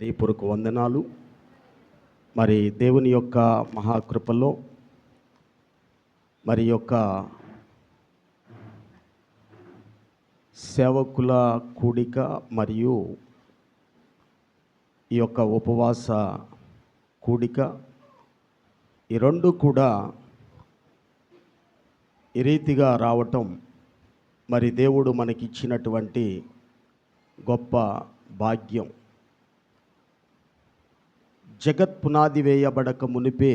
హృదయపూర్వక వందనాలు. మరి దేవుని యొక్క మహాకృపలో మరి యొక్క సేవకుల కూడిక మరియు ఈ యొక్క ఉపవాస కూడిక ఈ రెండు కూడా ఈ రీతిగా రావటం మరి దేవుడు మనకిచ్చినటువంటి గొప్ప భాగ్యం. జగత్ పునాది వేయబడక మునిపే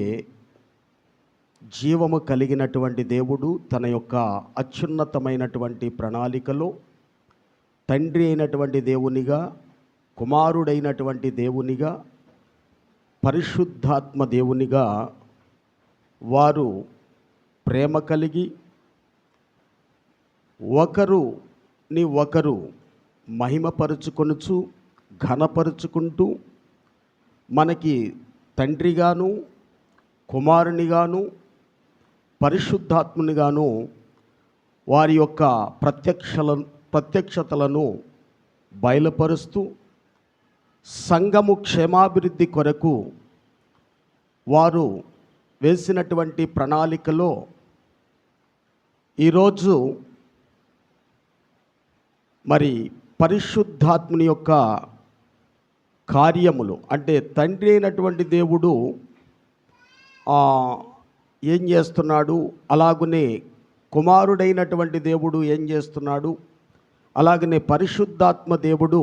జీవము కలిగినటువంటి దేవుడు తన యొక్క అత్యున్నతమైనటువంటి ప్రణాళికలో తండ్రి అయినటువంటి దేవునిగా, కుమారుడైనటువంటి దేవునిగా, పరిశుద్ధాత్మ దేవునిగా వారు ప్రేమ కలిగి ఒకరుని ఒకరు మహిమపరుచుకొనుచు ఘనపరుచుకుంటూ మనకి తండ్రిగాను, కుమారునిగాను, పరిశుద్ధాత్మునిగాను వారి యొక్క ప్రత్యక్షతలను బయలుపరుస్తూ సంఘము క్షేమాభివృద్ధి కొరకు వారు వేసినటువంటి ప్రణాళికలో ఈరోజు మరి పరిశుద్ధాత్ముని యొక్క కార్యములు అంటే తండ్రి అయినటువంటి దేవుడు ఏం చేస్తున్నాడు, అలాగనే కుమారుడైనటువంటి దేవుడు ఏం చేస్తున్నాడు, అలాగనే పరిశుద్ధాత్మ దేవుడు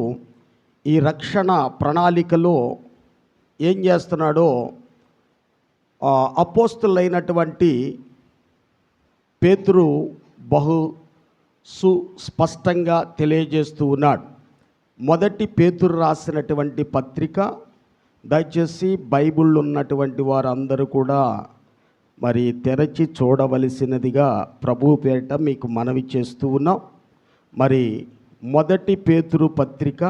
ఈ రక్షణ ప్రణాళికలో ఏం చేస్తున్నాడో అపోస్తులైనటువంటి పేతురు బహు సుస్పష్టంగా తెలియజేస్తూ ఉన్నాడు. మొదటి పేతురు రాసినటువంటి పత్రిక, దయచేసి బైబిల్ ఉన్నటువంటి వారందరూ కూడా మరి తెరచి చూడవలసినదిగా ప్రభువు పేరిట మీకు మనవి చేస్తూ ఉన్నాం. మరి మొదటి పేతురు పత్రిక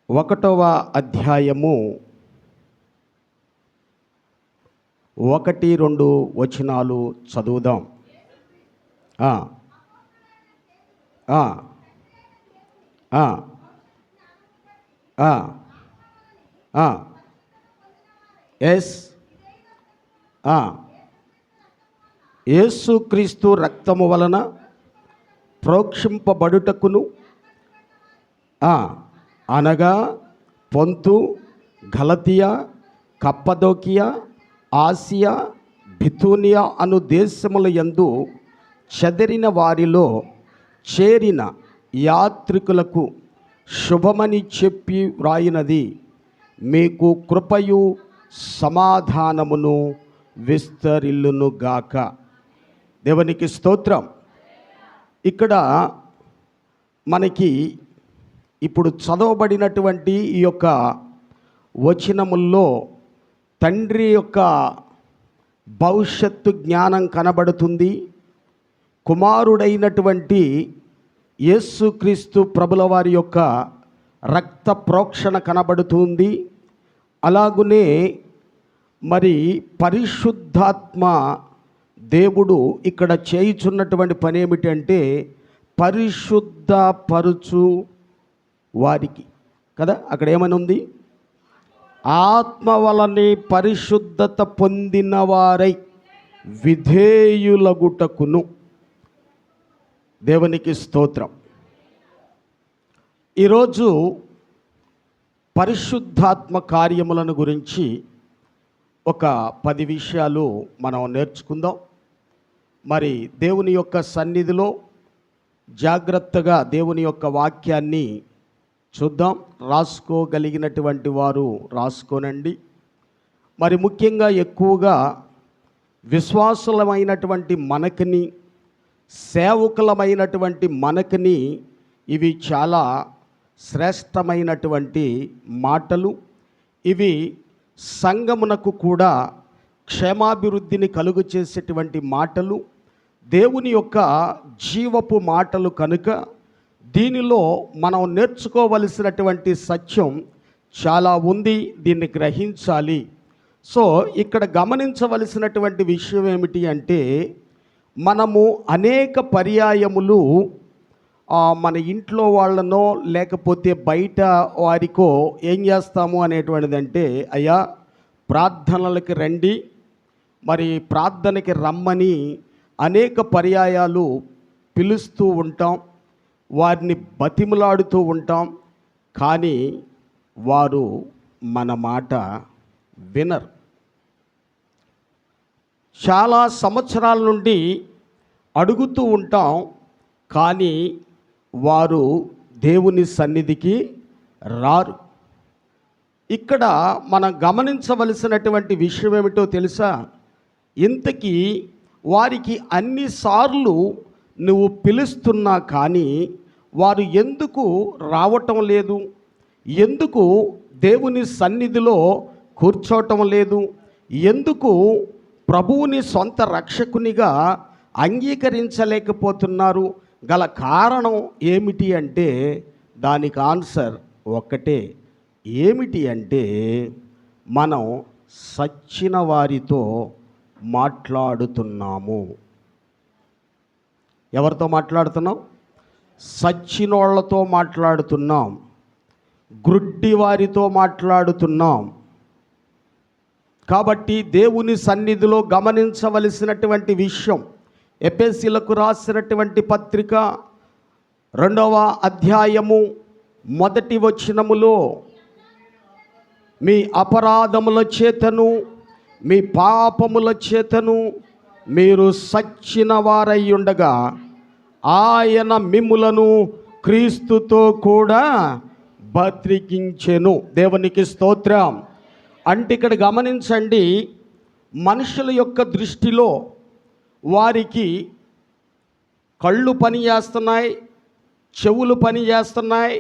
1వ అధ్యాయము 1-2 వచనాలు చదువుదాం. యేసుక్రీస్తు రక్తము వలన ప్రోక్షింపబడుటకును అనగా పొంతు, గలతియా, కప్పదోకియా, ఆసియా, బితూనియా అను దేశముల యందు చెదరిన వారిలో చేరిన యాత్రికులకు శుభమని చెప్పి వ్రాయినది మీకు కృపయు సమాధానమును విస్తరిల్లునుగాక. దేవునికి స్తోత్రం. ఇక్కడ మనకి ఇప్పుడు చదవబడినటువంటి ఈ యొక్క వచనముల్లో తండ్రి యొక్క భవిష్యత్తు జ్ఞానం కనబడుతుంది. కుమారుడైనటువంటి యేసుక్రీస్తు ప్రభుల వారి యొక్క రక్త ప్రోక్షణ కనబడుతుంది. అలాగునే మరి పరిశుద్ధాత్మ దేవుడు ఇక్కడ చేయుచున్నటువంటి పని ఏమిటంటే పరిశుద్ధపరుచు వారికి కదా. అక్కడ ఏమని ఉంది? ఆత్మ వలనే పరిశుద్ధత పొందిన వారై విధేయులగుటకును. దేవునికి స్తోత్రం. ఈరోజు పరిశుద్ధాత్మ కార్యములను గురించి ఒక 10 విషయాలు మనం నేర్చుకుందాం. మరి దేవుని యొక్క సన్నిధిలో జాగ్రత్తగా దేవుని యొక్క వాక్యాన్ని చూద్దాం. రాసుకోగలిగినటువంటి వారు రాసుకోనండి. మరి ముఖ్యంగా ఎక్కువగా విశ్వాసులమైనటువంటి మనకిని, సేవకులమైనటువంటి మనకిని ఇవి చాలా శ్రేష్టమైనటువంటి మాటలు. ఇవి సంఘమునకు కూడా క్షేమాభివృద్ధిని కలుగు చేసేటువంటి మాటలు, దేవుని యొక్క జీవపు మాటలు కనుక దీనిలో మనం నేర్చుకోవలసినటువంటి సత్యం చాలా ఉంది. దీన్ని గ్రహించాలి. సో ఇక్కడ గమనించవలసినటువంటి విషయం ఏమిటి అంటే మనము అనేక పర్యాయములు మన ఇంట్లో వాళ్ళనో లేకపోతే బయట వారికో ఏం చేస్తాము అనేటువంటిదంటే, అయ్యా ప్రార్థనలకి రండి, మరి ప్రార్థనకి రమ్మని అనేక పర్యాయాలు పిలుస్తూ ఉంటాం, వారిని బతిమలాడుతూ ఉంటాం. కానీ వారు మన మాట వినరు. చాలా సంవత్సరాల నుండి అడుగుతూ ఉంటాం, కానీ వారు దేవుని సన్నిధికి రారు. ఇక్కడ మనం గమనించవలసినటువంటి విషయం ఏమిటో తెలుసా? ఇంతకీ వారికి అన్నిసార్లు నువ్వు పిలుస్తున్నా కానీ వారు ఎందుకు రావటం లేదు? ఎందుకు దేవుని సన్నిధిలో కూర్చోవటం లేదు? ఎందుకు ప్రభువుని సొంత రక్షకునిగా అంగీకరించలేకపోతున్నారు? గల కారణం ఏమిటి అంటే దానికి ఆన్సర్ ఒక్కటే. ఏమిటి అంటే మనం సచ్చిన వారితో మాట్లాడుతున్నాము. ఎవరితో మాట్లాడుతున్నాం? సచ్చినోళ్లతో మాట్లాడుతున్నాం, గ్రుడ్డి వారితో మాట్లాడుతున్నాం. కాబట్టి దేవుని సన్నిధిలో గమనించవలసినటువంటి విషయం, ఎఫెసీయులకు రాసినటువంటి పత్రిక 2వ అధ్యాయము 1వ వచనములో, మీ అపరాధముల చేతను మీ పాపముల చేతను మీరు సచ్చిన వారై ఉండగా ఆయన మిమ్ములను క్రీస్తుతో కూడా బతికించెను. దేవునికి స్తోత్రం. అంటే ఇక్కడ గమనించండి, మనుషుల యొక్క దృష్టిలో వారికి కళ్ళు పని చేస్తున్నాయి, చెవులు పని చేస్తున్నాయి,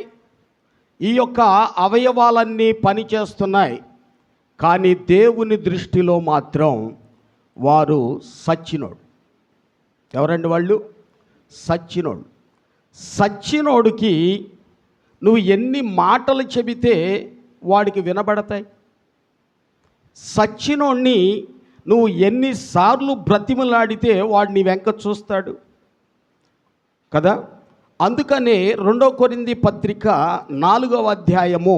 ఈ యొక్క అవయవాలన్నీ పని చేస్తున్నాయి. కానీ దేవుని దృష్టిలో మాత్రం వారు సచ్చినోడు. ఎవరండి వాళ్ళు? సచ్చినోడు. సచ్చినోడికి నువ్వు ఎన్ని మాటలు చెబితే వాడికి వినబడతాయి? సచ్చినోడిని నువ్వు ఎన్నిసార్లు బ్రతిమలాడితే వాడు నీ వెంక చూస్తాడు కదా. అందుకనే 2 కొరింథీ పత్రిక 4వ అధ్యాయము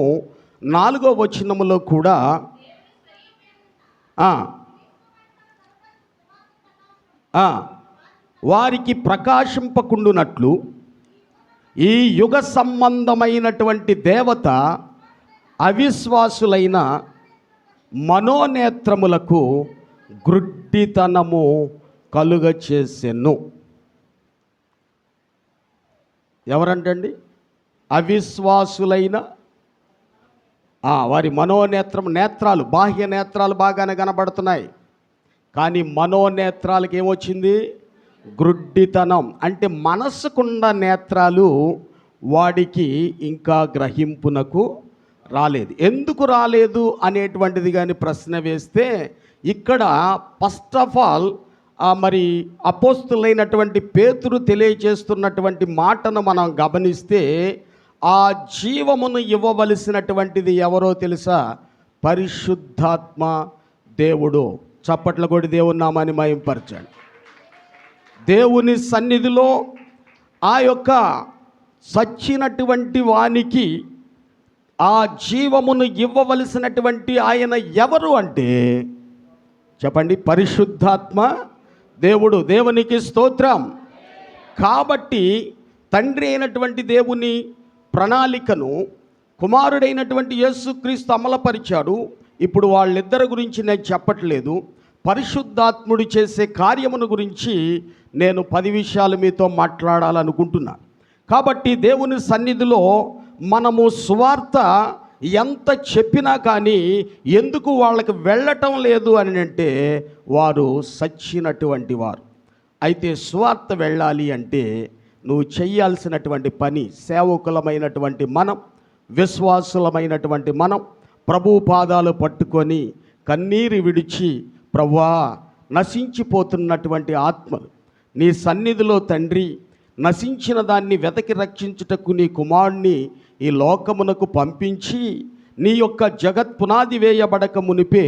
4వ వచనములో కూడా వారికి ప్రకాశింపకుండునట్లు ఈ యుగ సంబంధమైనటువంటి దేవత అవిశ్వాసులైన మనోనేత్రములకు గ్రుడ్డితనము కలుగచేసెను. ఎవరంటండి? అవిశ్వాసులైన వారి నేత్రాలు, బాహ్య నేత్రాలు బాగానే కనబడుతున్నాయి, కానీ మనోనేత్రాలకు ఏమొచ్చింది? గ్రుడ్డితనం. అంటే మనసుకున్న నేత్రాలు వాడికి ఇంకా గ్రహింపునకు రాలేదు. ఎందుకు రాలేదు అనేటువంటిది కానీ ప్రశ్న వేస్తే, ఇక్కడ ఫస్ట్ ఆఫ్ ఆల్ మరి అపోస్తులైనటువంటి పేతురు తెలియజేస్తున్నటువంటి మాటను మనం గమనిస్తే, ఆ జీవమును ఇవ్వవలసినటువంటిది ఎవరో తెలుసా? పరిశుద్ధాత్మ దేవుడు. చప్పట్ల కొడి దేవుని నామాన్ని మహింపరచండి. దేవుని సన్నిధిలో ఆ యొక్క సచ్చినటువంటి వానికి ఆ జీవమును ఇవ్వవలసినటువంటి ఆయన ఎవరు అంటే చెప్పండి, పరిశుద్ధాత్మ దేవుడు. దేవునికి స్తోత్రం. కాబట్టి తండ్రి అయినటువంటి దేవుని ప్రణాళికను కుమారుడైనటువంటి యేసుక్రీస్తు అమలుపరిచాడు. ఇప్పుడు వాళ్ళిద్దరి గురించి నేను చెప్పట్లేదు, పరిశుద్ధాత్ముడు చేసే కార్యమును గురించి నేను 10 విషయాలు మీతో మాట్లాడాలనుకుంటున్నాను. కాబట్టి దేవుని సన్నిధిలో మనము సువార్త ఎంత చెప్పినా కానీ ఎందుకు వాళ్ళకి వెళ్ళటం లేదు అని అంటే వారు సచ్చినటువంటి వారు. అయితే సువార్త వెళ్ళాలి అంటే నువ్వు చేయాల్సినటువంటి పని, సేవకులమైనటువంటి మనం, విశ్వాసులమైనటువంటి మనం ప్రభు పాదాలు పట్టుకొని కన్నీరు విడిచి, ప్రభువా నశించిపోతున్నటువంటి ఆత్మలు నీ సన్నిధిలో తండ్రి, నశించిన దాన్ని వెతకి రక్షించుటకు నీ కుమారుణ్ణి ఈ లోకమునకు పంపించి నీ యొక్క జగత్ పునాది వేయబడక మునిపే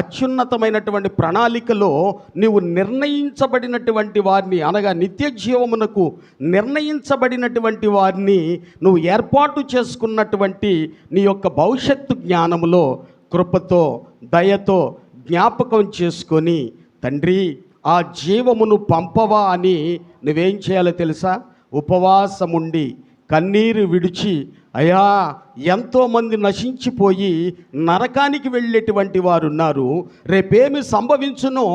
అత్యున్నతమైనటువంటి ప్రణాళికలో నీవు నిర్ణయించబడినటువంటి వారిని, అనగా నిత్య జీవమునకు నిర్ణయించబడినటువంటి వారిని నువ్వు ఏర్పాటు చేసుకున్నటువంటి నీ యొక్క భవిష్యత్తు జ్ఞానములో కృపతో దయతో జ్ఞాపకం చేసుకొని, తండ్రి ఆ జీవమును పంపవా అని నువ్వేం చేయాలో తెలుసా? ఉపవాసముండి కన్నీరు విడిచి, అయ్యా ఎంతోమంది నశించిపోయి నరకానికి వెళ్ళేటువంటి వారు ఉన్నారు, రేపేమి సంభవించునో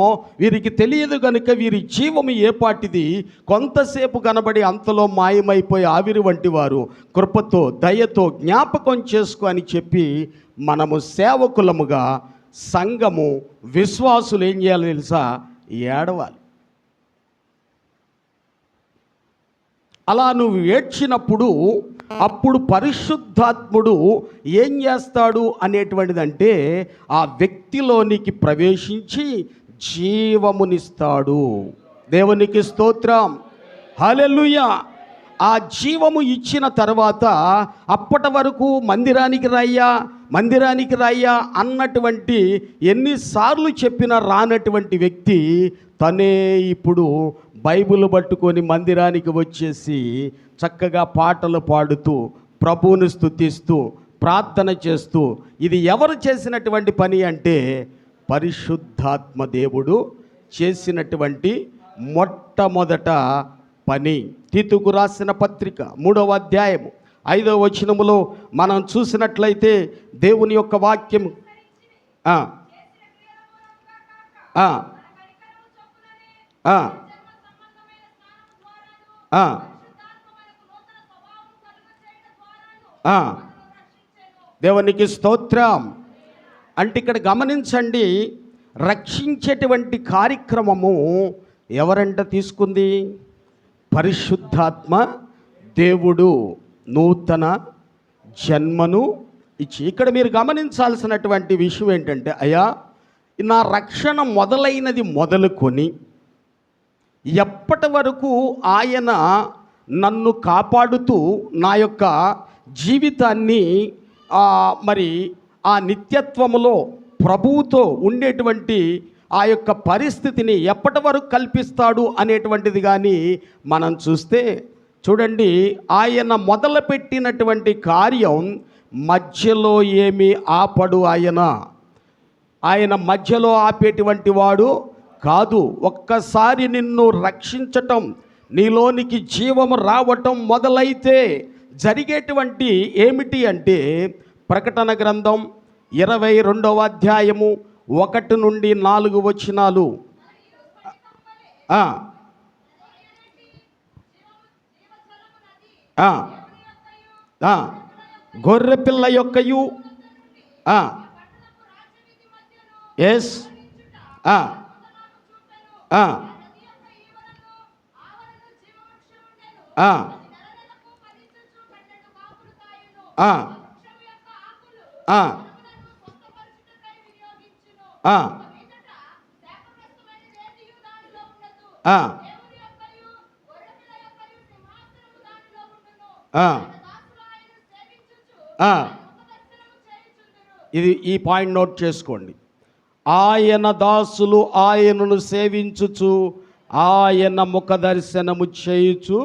వీరికి తెలియదు గనుక వీరి జీవము ఏపాటిది, కొంతసేపు కనబడి అంతలో మాయమైపోయి ఆవిరి వంటి వారు, కృపతో దయతో జ్ఞాపకం చేసుకో అని చెప్పి మనము సేవకులముగా సంఘము విశ్వాసులు ఏం చేయాలో తెలుసా? ఏడవాలి. అలా నువ్వు ఏడ్చినప్పుడు అప్పుడు పరిశుద్ధాత్ముడు ఏం చేస్తాడు అనేటువంటిదంటే ఆ వ్యక్తిలోనికి ప్రవేశించి జీవమునిస్తాడు. దేవునికి స్తోత్రం, హల్లెలూయా. ఆ జీవము ఇచ్చిన తర్వాత అప్పటి వరకు మందిరానికి రాయ్యా అన్నటువంటి ఎన్నిసార్లు చెప్పినా రానటువంటి వ్యక్తి తనే ఇప్పుడు బైబిల్ పట్టుకొని మందిరానికి వచ్చేసి చక్కగా పాటలు పాడుతూ ప్రభువును స్తుతిస్తూ ప్రార్థన చేస్తూ, ఇది ఎవరు చేసినటువంటి పని అంటే పరిశుద్ధాత్మ దేవుడు చేసినటువంటి మొట్టమొదట పని. తీతుకు రాసిన పత్రిక 3వ అధ్యాయము 5వ వచనములో మనం చూసినట్లయితే దేవుని యొక్క వాక్యం దేవునికి స్తోత్రం. అంటే ఇక్కడ గమనించండి, రక్షించేటువంటి కార్యక్రమము ఎవరంట తీసుకుంది? పరిశుద్ధాత్మ దేవుడు నూతన జన్మను ఇచ్చి. ఇక్కడ మీరు గమనించాల్సినటువంటి విషయం ఏంటంటే, అయ్యా నా రక్షణ మొదలైనది మొదలుకొని ఎప్పటి వరకు ఆయన నన్ను కాపాడుతూ నా యొక్క జీవితాన్ని మరి ఆ నిత్యత్వములో ప్రభువుతో ఉండేటువంటి ఆ యొక్క పరిస్థితిని ఎప్పటి వరకు కల్పిస్తాడు అనేటువంటిది కానీ మనం చూస్తే, చూడండి, ఆయన మొదలుపెట్టినటువంటి కార్యం మధ్యలో ఏమీ ఆపడు. ఆయన మధ్యలో ఆపేటువంటి వాడు కాదు. ఒక్కసారి నిన్ను రక్షించటం, నీలోనికి జీవము రావటం మొదలైతే జరిగేటువంటి ఏమిటి అంటే, ప్రకటన గ్రంథం 22వ అధ్యాయము 1 నుండి 4 వచనాలు. గొర్రెపిల్ల యొక్కయు ఎస్ ఇది ఈ పాయింట్ నోట్ చేసుకోండి. ఆయన దాసులు ఆయనను సేవించుచు ఆయన ముఖ దర్శనము చేయుచు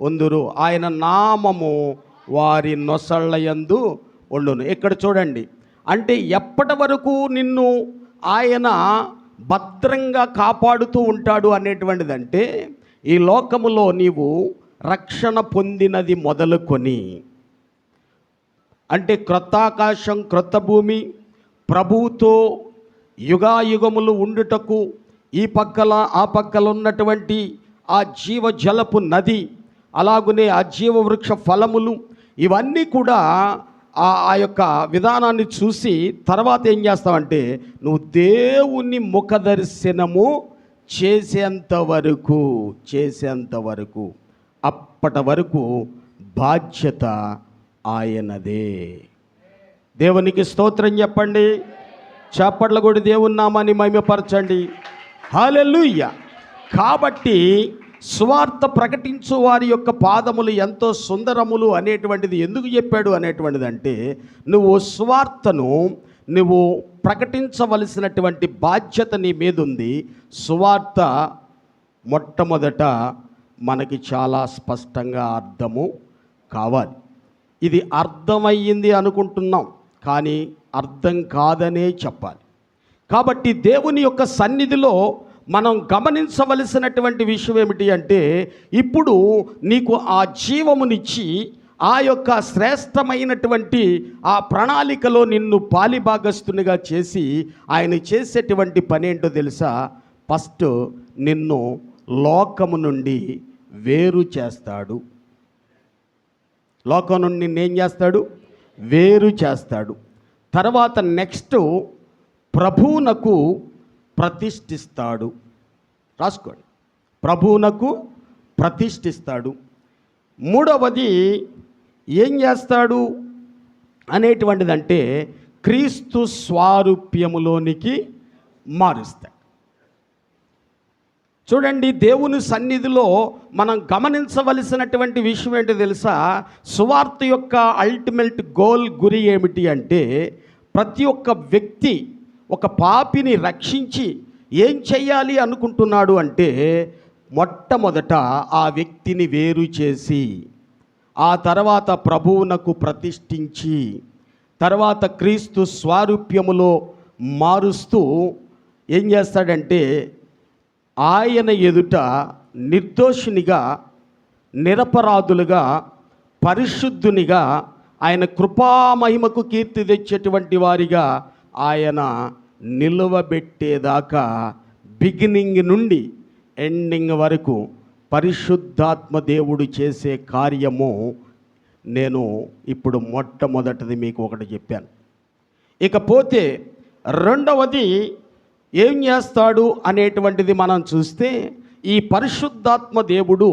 ఉందురు, ఆయన నామము వారి నొసళ్ళయందు ఉండును. ఇక్కడ చూడండి, అంటే ఎప్పటి వరకు నిన్ను ఆయన భద్రంగా కాపాడుతూ ఉంటాడు అనేటువంటిదంటే, ఈ లోకములో నీవు రక్షణ పొందినది మొదలుకొని, అంటే క్రొత్త ఆకాశం క్రొత్త భూమి ప్రభువుతో యుగాయుగములు ఉండుటకు ఈ పక్కల ఆ పక్కల ఉన్నటువంటి ఆ జీవజలపు నది, అలాగునే ఆ జీవవృక్ష ఫలములు, ఇవన్నీ కూడా ఆ యొక్క విధానాన్ని చూసి తర్వాత ఏం చేస్తావంటే, నువ్వు దేవుని ముఖ దర్శనము చేసేంత వరకు అప్పటి వరకు బాధ్యత ఆయనదే. దేవునికి స్తోత్రం చెప్పండి. చప్పట్ల కూడా దేవుని నామాన్ని మహిమపరచండి. హల్లెలూయా. కాబట్టి సువార్త ప్రకటించు వారి యొక్క పాదములు ఎంతో సుందరములు అనేటువంటిది ఎందుకు చెప్పాడు అనేటువంటిది అంటే, నువ్వు సువార్తను నువ్వు ప్రకటించవలసినటువంటి బాధ్యత నీ మీద ఉంది. సువార్త మొట్టమొదట మనకి చాలా స్పష్టంగా అర్థము కావాలి. ఇది అర్థమయ్యింది అనుకుంటున్నాం, కానీ అర్థం కాదనే చెప్పాలి. కాబట్టి దేవుని యొక్క సన్నిధిలో మనం గమనించవలసినటువంటి విషయం ఏమిటి అంటే, ఇప్పుడు నీకు ఆ జీవమునిచ్చి ఆ యొక్క శ్రేష్టమైనటువంటి ఆ ప్రణాళికలో నిన్ను పాలిభాగస్తునిగా చేసి ఆయన చేసేటువంటి పని ఏంటో తెలుసా? ఫస్ట్ నిన్ను లోకము నుండి వేరు చేస్తాడు. లోకం నుండి నిన్నేం చేస్తాడు? వేరు చేస్తాడు. తర్వాత నెక్స్ట్ ప్రభువునకు ప్రతిష్ఠిస్తాడు. రాసుకోండి, ప్రభువునకు ప్రతిష్ఠిస్తాడు. మూడవది ఏం చేస్తాడు అనేటువంటిదంటే, క్రీస్తు స్వారూప్యములోనికి మారుస్తాడు. చూడండి, దేవుని సన్నిధిలో మనం గమనించవలసినటువంటి విషయం ఏంటో తెలుసా? సువార్త యొక్క అల్టిమేట్ గోల్, గురి ఏమిటి అంటే, ప్రతి ఒక్క వ్యక్తి ఒక పాపిని రక్షించి ఏం చెయ్యాలి అనుకుంటున్నాడు అంటే, మొట్టమొదట ఆ వ్యక్తిని వేరు చేసి, ఆ తర్వాత ప్రభువునకు ప్రతిష్ఠించి, తర్వాత క్రీస్తు స్వారూప్యములో మారుస్తూ ఏం చేస్తాడంటే, ఆయన ఎదుట నిర్దోషినిగా, నిరపరాధులుగా, పరిశుద్ధునిగా, ఆయన కృపామహిమకు కీర్తి తెచ్చేటువంటి వారిగా ఆయన నిలువబెట్టేదాకా, బిగినింగ్ నుండి ఎండింగ్ వరకు పరిశుద్ధాత్మ దేవుడు చేసే కార్యము నేను ఇప్పుడు మొట్టమొదటిది మీకు ఒకటి చెప్పాను. ఇకపోతే రెండవది ఏం చేస్తాడు అనేటువంటిది మనం చూస్తే, ఈ పరిశుద్ధాత్మ దేవుడు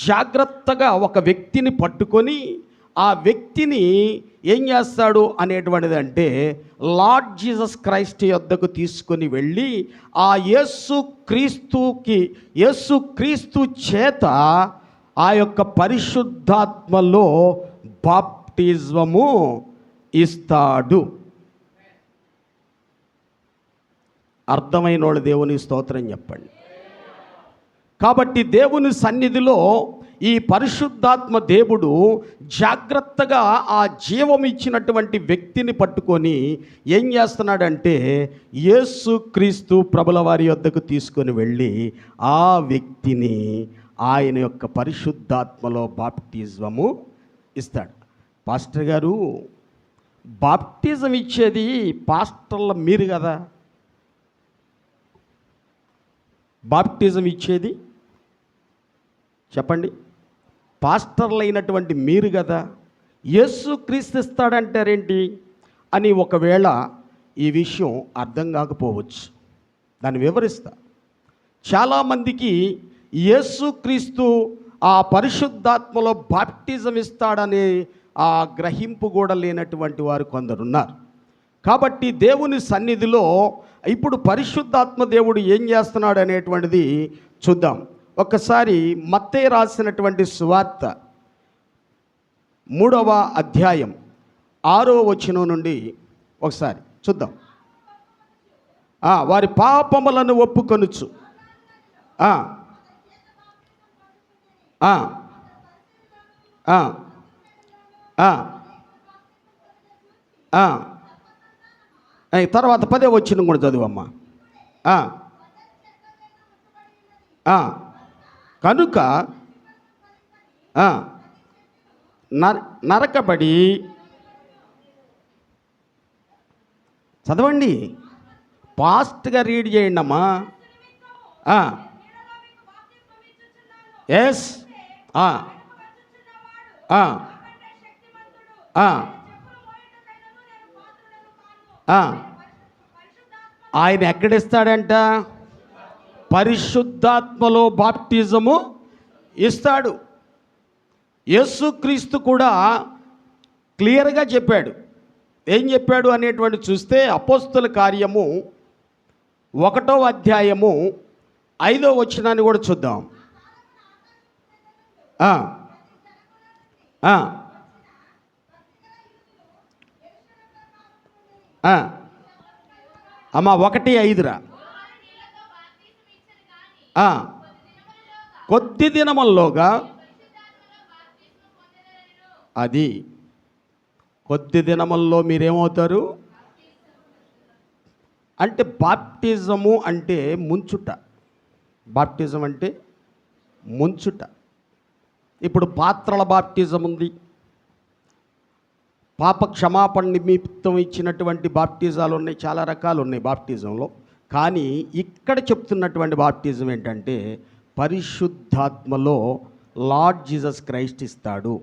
జాగ్రత్తగా ఒక వ్యక్తిని పట్టుకొని ఆ వ్యక్తిని ఏం చేస్తాడు అనేటువంటిది అంటే, లార్డ్ జీసస్ క్రైస్ట్ యొద్దకు తీసుకొని వెళ్ళి ఆ యేసుక్రీస్తు చేత ఆ యొక్క పరిశుద్ధాత్మలో బాప్టిజము ఇస్తాడు. అర్థమైన వాళ్ళు దేవుని స్తోత్రం చెప్పండి. కాబట్టి దేవుని సన్నిధిలో ఈ పరిశుద్ధాత్మ దేవుడు జాగ్రత్తగా ఆ జీవం ఇచ్చినటువంటి వ్యక్తిని పట్టుకొని ఏం చేస్తున్నాడంటే, యేసుక్రీస్తు ప్రభుల వారి యొద్దకు తీసుకొని వెళ్ళి ఆ వ్యక్తిని ఆయన యొక్క పరిశుద్ధాత్మలో బాప్టిజము ఇస్తాడు. పాస్టర్ గారు, బాప్టిజం ఇచ్చేది పాస్టర్ల మీరు కదా, బాప్టిజం ఇచ్చేది చెప్పండి, పాస్టర్లు అయినటువంటి మీరు కదా, యేసుక్రీస్తు ఇస్తాడంటారేంటి అని ఒకవేళ ఈ విషయం అర్థం కాకపోవచ్చు. దాన్ని వివరిస్తా. చాలామందికి యేసుక్రీస్తు ఆ పరిశుద్ధాత్మలో బాప్టిజం ఇస్తాడనే ఆ గ్రహింపు కూడా లేనటువంటి వారు కొందరున్నారు. కాబట్టి దేవుని సన్నిధిలో ఇప్పుడు పరిశుద్ధాత్మ దేవుడు ఏం చేస్తున్నాడు అనేటువంటిది చూద్దాం. ఒకసారి మత్తయి రాసినటువంటి సువార్త 3వ అధ్యాయం 6వ వచనం నుండి ఒకసారి చూద్దాం. వారి పాపములను ఒప్పుకొనుచు తర్వాత 10వ వచనం కూడా చదువమ్మా. కనుక నరకబడి, చదవండి, ఫాస్ట్గా రీడ్ చేయండి అమ్మా. ఎస్, ఆయన ఎక్కడిస్తాడంట? పరిశుద్ధాత్మలో బాప్టిజము ఇస్తాడు. యేసుక్రీస్తు కూడా క్లియర్గా చెప్పాడు. ఏం చెప్పాడు అనేటువంటి చూస్తే, అపోస్తుల కార్యము 1వ అధ్యాయము 5వ వచనాన్ని కూడా చూద్దాం. ఆ, ఆ, ఆ. అమ్మ 1:5రా. ఆ, కొద్ది దినముల్లోగా, అది కొద్ది దినముల్లో మీరేమవుతారు అంటే, బాప్టిజము అంటే ముంచుట. బాప్టిజం అంటే ముంచుట. ఇప్పుడు పాత్రల బాప్టిజం ఉంది, పాప క్షమాపణ నిమిత్తం ఇచ్చినటువంటి బాప్టిజాలు ఉన్నాయి, చాలా రకాలు ఉన్నాయి బాప్టిజంలో. కానీ ఇక్కడ చెప్తున్నటువంటి బాప్టిజం ఏంటంటే పరిశుద్ధాత్మలో లార్డ్ జీసస్ క్రైస్ట్ ఇస్తాడు.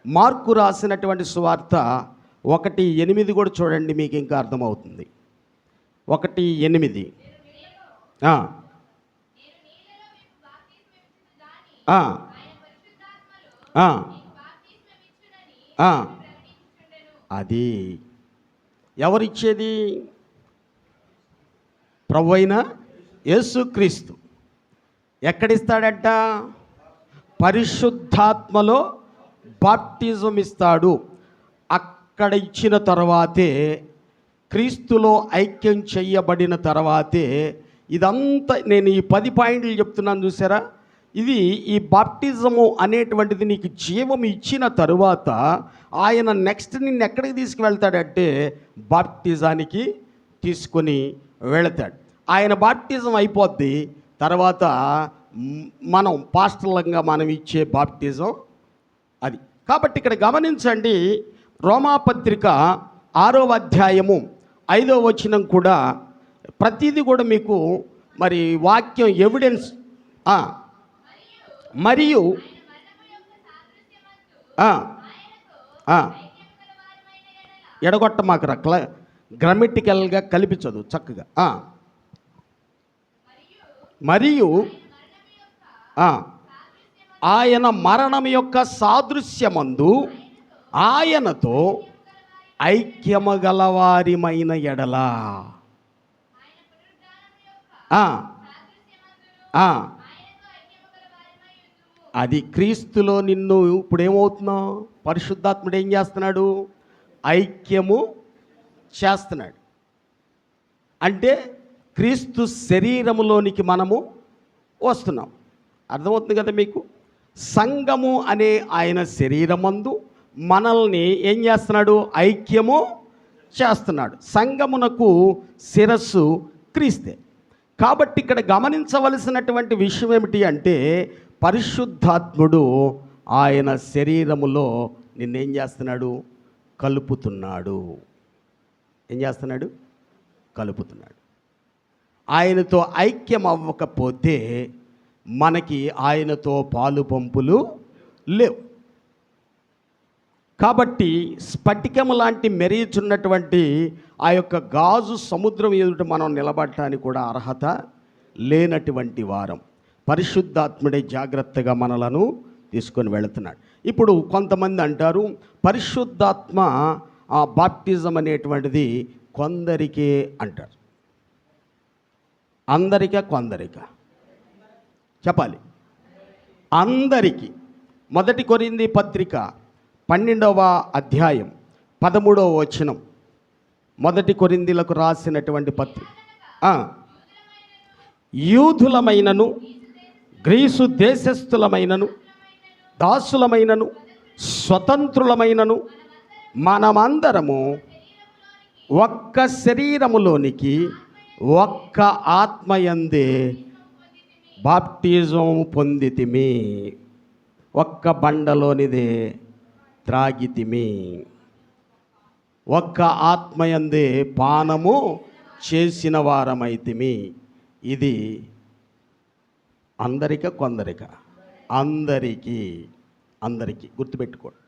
మార్కు రాసినటువంటి సువార్త 1:8 కూడా చూడండి, మీకు ఇంకా అర్థమవుతుంది. 1:8. ఆ, ఆ, ఆ, ఆ. అది ఎవరిచ్చేది? ప్రభు అయిన యేసుక్రీస్తు. ఎక్కడిస్తాడట? పరిశుద్ధాత్మలో బాప్టిజం ఇస్తాడు. అక్కడ ఇచ్చిన తర్వాతే, క్రీస్తులో ఐక్యం చెయ్యబడిన తర్వాతే ఇదంతా. నేను ఈ 10 పాయింట్లు చెప్తున్నాను చూసారా, ఇది ఈ బాప్టిజము అనేటువంటిది నీకు జీవం ఇచ్చిన తరువాత ఆయన నెక్స్ట్ నిన్ను ఎక్కడికి తీసుకువెళ్తాడంటే బాప్టిజానికి తీసుకొని వెళతాడు. ఆయన బాప్టిజం అయిపోద్ది, తర్వాత మనం పాస్టర్లంగా మనం ఇచ్చే బాప్టిజం అది. కాబట్టి ఇక్కడ గమనించండి, రోమాపత్రిక 6వ అధ్యాయము 5వ వచనం కూడా ప్రతిదీ కూడా మీకు మరి వాక్యం ఎవిడెన్స్. మరియు ఎడగొట్ట మాకు రక్ల గ్రామటికల్గా కలిపి చదువు చక్కగా. మరియు ఆయన మరణం యొక్క సాదృశ్యమందు ఆయనతో ఐక్యము గలవారిమైన ఎడలా. అది క్రీస్తులో నిన్ను ఇప్పుడు ఏమవుతున్నావు? పరిశుద్ధాత్ముడు ఏం చేస్తున్నాడు? ఐక్యము చేస్తున్నాడు. అంటే క్రీస్తు శరీరములోనికి మనము వస్తున్నాం. అర్థమవుతుంది కదా మీకు? సంఘము అనే ఆయన శరీరమందు మనల్ని ఏం చేస్తున్నాడు? ఐక్యము చేస్తున్నాడు. సంఘమునకు శిరస్సు క్రీస్తే. కాబట్టి ఇక్కడ గమనించవలసినటువంటి విషయం ఏమిటి అంటే, పరిశుద్ధాత్ముడు ఆయన శరీరములో నిన్నేం చేస్తున్నాడు? కలుపుతున్నాడు. ఏం చేస్తున్నాడు? కలుపుతున్నాడు. ఆయనతో ఐక్యం అవ్వకపోతే మనకి ఆయనతో పాలు పంపులు లేవు. కాబట్టి స్ఫటికము లాంటి మెరియుచున్నటువంటి ఆ యొక్క గాజు సముద్రం ఎదుట మనం నిలబడటానికి కూడా అర్హత లేనటువంటి వారం. పరిశుద్ధాత్ముడే జాగ్రత్తగా మనలను తీసుకొని వెళుతున్నాడు. ఇప్పుడు కొంతమంది అంటారు పరిశుద్ధాత్మ బాప్టిజం అనేటువంటిది కొందరికే అంటారు. అందరికా కొందరికా? చెప్పాలి. అందరికీ. 1 కొరింథీ పత్రిక 12వ అధ్యాయం 13వ వచనం. 1 కొరింథీలకు రాసినటువంటి పత్రిక. యూదులమైనను గ్రీసు దేశస్థులమైనను దాసులమైనను స్వతంత్రులమైనను మనమందరము ఒక్క శరీరములోనికి ఒక్క ఆత్మయందే బాప్టిజం పొందితిమి, ఒక్క బండలోనిదే త్రాగితిమి, ఒక్క ఆత్మయందే పానము చేసిన వారమైతిమి. ఇది అందరిక కొందరిక? అందరికీ. అందరికీ గుర్తుపెట్టుకోండి.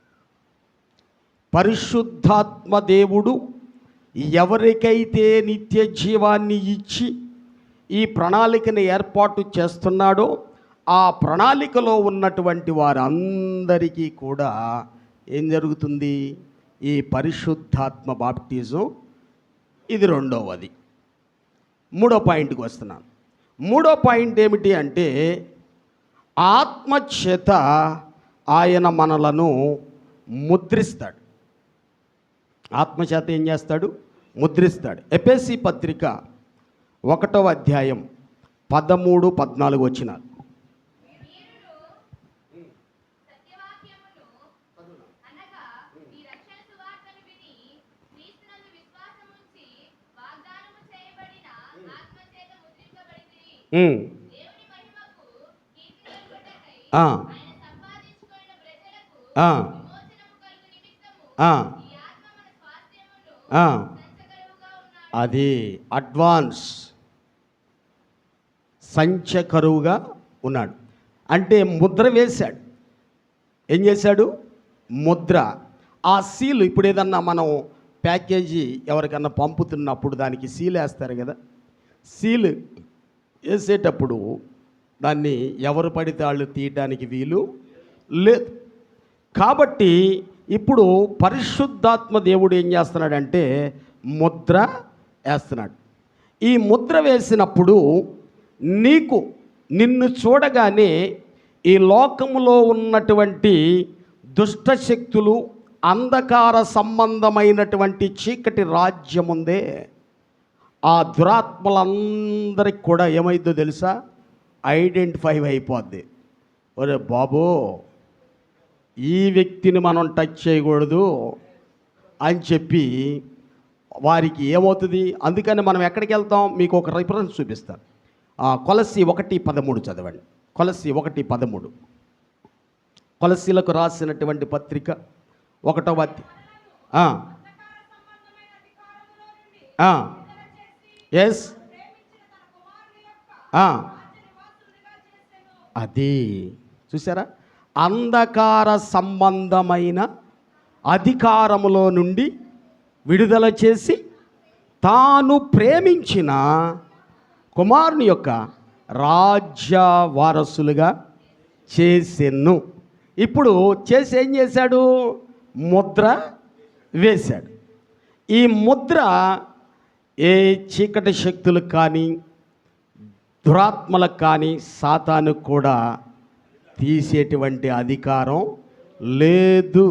పరిశుద్ధాత్మ దేవుడు ఎవరికైతే నిత్య జీవాన్ని ఇచ్చి ఈ ప్రణాళికను ఏర్పాటు చేస్తున్నాడో ఆ ప్రణాళికలో ఉన్నటువంటి వారందరికీ కూడా ఏం జరుగుతుంది? ఈ పరిశుద్ధాత్మ బాప్టిజం. ఇది రెండవది. 3వ పాయింట్కి వస్తున్నాను. 3వ పాయింట్ ఏమిటి అంటే, ఆత్మ చేత ఆయన మనలను ముద్రిస్తాడు. ఆత్మచేత ఏం చేస్తాడు? ముద్రిస్తాడు. ఎఫెసీ పత్రిక 1వ అధ్యాయం 13, 14 వచనాలు. అది అడ్వాన్స్ సంచకరువుగా ఉన్నాడు. అంటే ముద్ర వేశాడు. ఏం చేశాడు? ముద్ర. ఆ సీలు ఇప్పుడు ఏదన్నా మనం ప్యాకేజీ ఎవరికన్నా పంపుతున్నప్పుడు దానికి సీల్ వేస్తారు కదా. సీలు వేసేటప్పుడు దాన్ని ఎవరు పడితే వాళ్ళు తీయడానికి వీలు లేదు. కాబట్టి ఇప్పుడు పరిశుద్ధాత్మ దేవుడు ఏం చేస్తున్నాడంటే ముద్ర వేస్తున్నాడు. ఈ ముద్ర వేసినప్పుడు నిన్ను చూడగానే ఈ లోకములో ఉన్నటువంటి దుష్ట శక్తులు, అంధకార సంబంధమైనటువంటి చీకటి రాజ్యం ఉందే, ఆ దురాత్మలందరికి కూడా ఏమైందో తెలుసా? ఐడెంటిఫై అయిపోద్ది. ఒరే బాబు, ఈ వ్యక్తిని మనం టచ్ చేయకూడదు అని చెప్పి వారికి ఏమవుతుంది? అందుకని మనం ఎక్కడికి వెళ్తాం? మీకు ఒక రిఫరెన్స్ చూపిస్తాను. కొలస్సీ 1:13 చదవండి. కొలస్సీ 1:13. కొలస్సీలకు రాసినటువంటి పత్రిక 1వ ఎస్ అది చూసారా? అంధకార సంబంధమైన అధికారములో నుండి విడుదల చేసి తాను ప్రేమించిన కుమారుని యొక్క రాజ్య వారసులుగా చేసెను. ఇప్పుడు చేసి ఏం చేశాడు? ముద్ర వేశాడు. ఈ ముద్ర ఏ చీకటి శక్తులకు కానీ దురాత్మలకు కానీ సాతానుకు కూడా తీసేటువంటి అధికారం లేదు.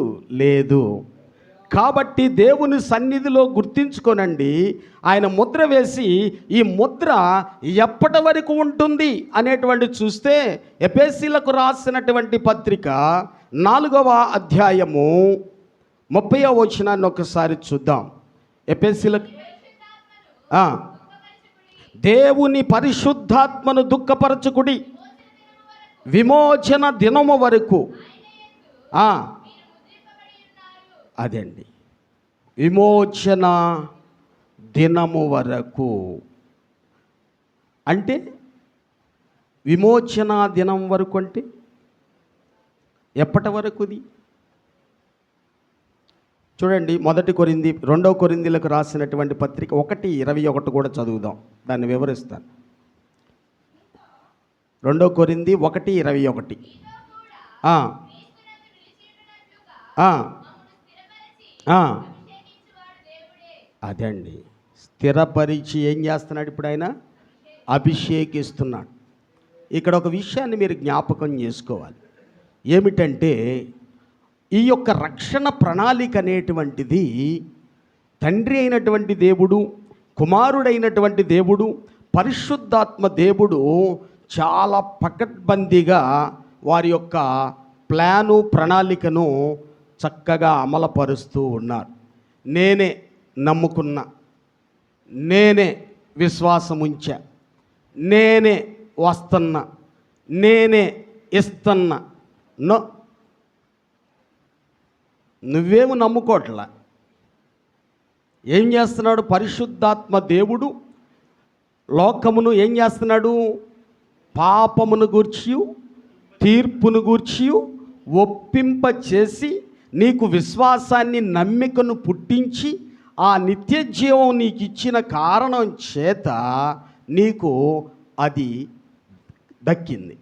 కాబట్టి దేవుని సన్నిధిలో గుర్తించుకోనండి, ఆయన ముద్ర వేసి ఈ ముద్ర ఎప్పటి వరకు ఉంటుంది అనేటువంటి చూస్తే ఎఫెసీలకు రాసినటువంటి పత్రిక 4వ అధ్యాయము 30వ వచనాన్ని ఒకసారి చూద్దాం. ఎఫెసీలకు దేవుని పరిశుద్ధాత్మను దుఃఖపరచుకుడి, విమోచన దినము వరకు. అదండి, విమోచన దినము వరకు. అంటే విమోచన దినం వరకు అంటే ఎప్పటి వరకుది? చూడండి, 2 కొరింథీలకు రాసినటువంటి పత్రిక 1:21 కూడా చదువుదాం, దాన్ని వివరిస్తాను. 2 కొరింథీ 1:21. అదే అండి, స్థిరపరిచి ఏం చేస్తున్నాడు? ఇప్పుడు ఆయన అభిషేకిస్తున్నాడు. ఇక్కడ ఒక విషయాన్ని మీరు జ్ఞాపకం చేసుకోవాలి. ఏమిటంటే ఈ యొక్క రక్షణ ప్రణాళిక అనేటువంటిది తండ్రి అయినటువంటి దేవుడు, కుమారుడైనటువంటి దేవుడు, పరిశుద్ధాత్మ దేవుడు చాలా పకడ్బందీగా వారి యొక్క ప్లాను ప్రణాళికను చక్కగా అమలుపరుస్తూ ఉన్నారు. నేనే నమ్ముకున్నా, నేనే విశ్వాసం ఉంచా, నేనే వస్తున్నా, నేనే ఇస్తున్నా. నువ్వేమి నమ్ముకోవట్లా. ఏం చేస్తున్నాడు? పరిశుద్ధాత్మ దేవుడు లోకమును ఏం చేస్తున్నాడు? పాపమును గూర్చి, తీర్పును గూర్చి ఒప్పింప చేసి నీకు విశ్వాసాన్ని, నమ్మికను పుట్టించి ఆ నిత్య జీవం నీకు ఇచ్చిన కారణం చేత నీకు అది దక్కింది.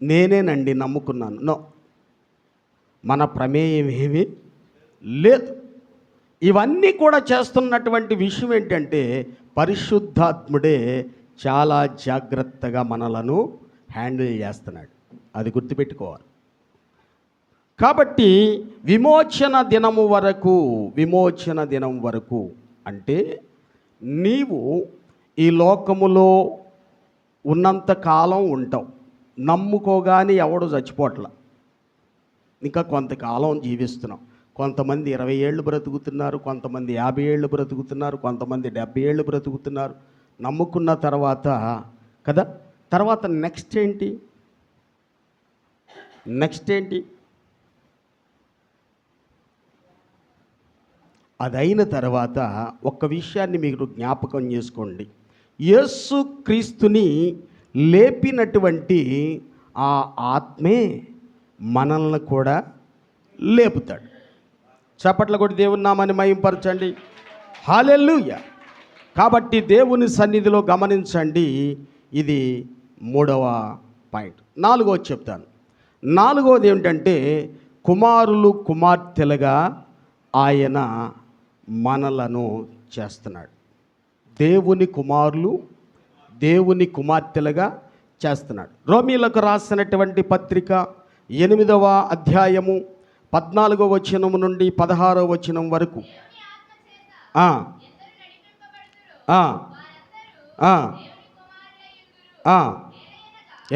నేనేనండి నమ్ముకున్నాను. నో, మన ప్రమేయం ఏమీ లేదు. ఇవన్నీ కూడా చేస్తున్నటువంటి విషయం ఏంటంటే పరిశుద్ధాత్ముడే చాలా జాగ్రత్తగా మనలను హ్యాండిల్ చేస్తున్నాడు. అది గుర్తుపెట్టుకోవాలి. కాబట్టి విమోచన దినం వరకు అంటే నీవు ఈ లోకములో ఉన్నంత కాలం ఉంటావు. నమ్ముకోగానే ఎవడు చచ్చిపోట్ల, ఇంకా కొంతకాలం జీవిస్తున్నాం. కొంతమంది 20 ఏళ్ళు బ్రతుకుతున్నారు, కొంతమంది 50 ఏళ్ళు బ్రతుకుతున్నారు, కొంతమంది 70 ఏళ్ళు బ్రతుకుతున్నారు. నమ్ముకున్న తర్వాత కదా, తర్వాత నెక్స్ట్ ఏంటి? అదైన తర్వాత ఒక్క విషయాన్ని మీరు జ్ఞాపకం చేసుకోండి. యేసు క్రీస్తుని లేపినటువంటి ఆ ఆత్మే మనల్ని కూడా లేపుతాడు. చప్పట్ల కొట్టి దేవుని నామాన్ని మహింపరచండి. హల్లెలూయా. కాబట్టి దేవుని సన్నిధిలో గమనించండి, ఇది 3వ పాయింట్. 4వది చెప్తాను. 4వది ఏమిటంటే, కుమారులు కుమార్తెలుగా ఆయన మనలను చేస్తున్నాడు. దేవుని కుమారులు దేవుని కుమార్తెలుగా చేస్తున్నాడు. రోమీలకు రాసినటువంటి పత్రిక 8వ అధ్యాయము 14వ వచనం నుండి 16వ వచనం వరకు.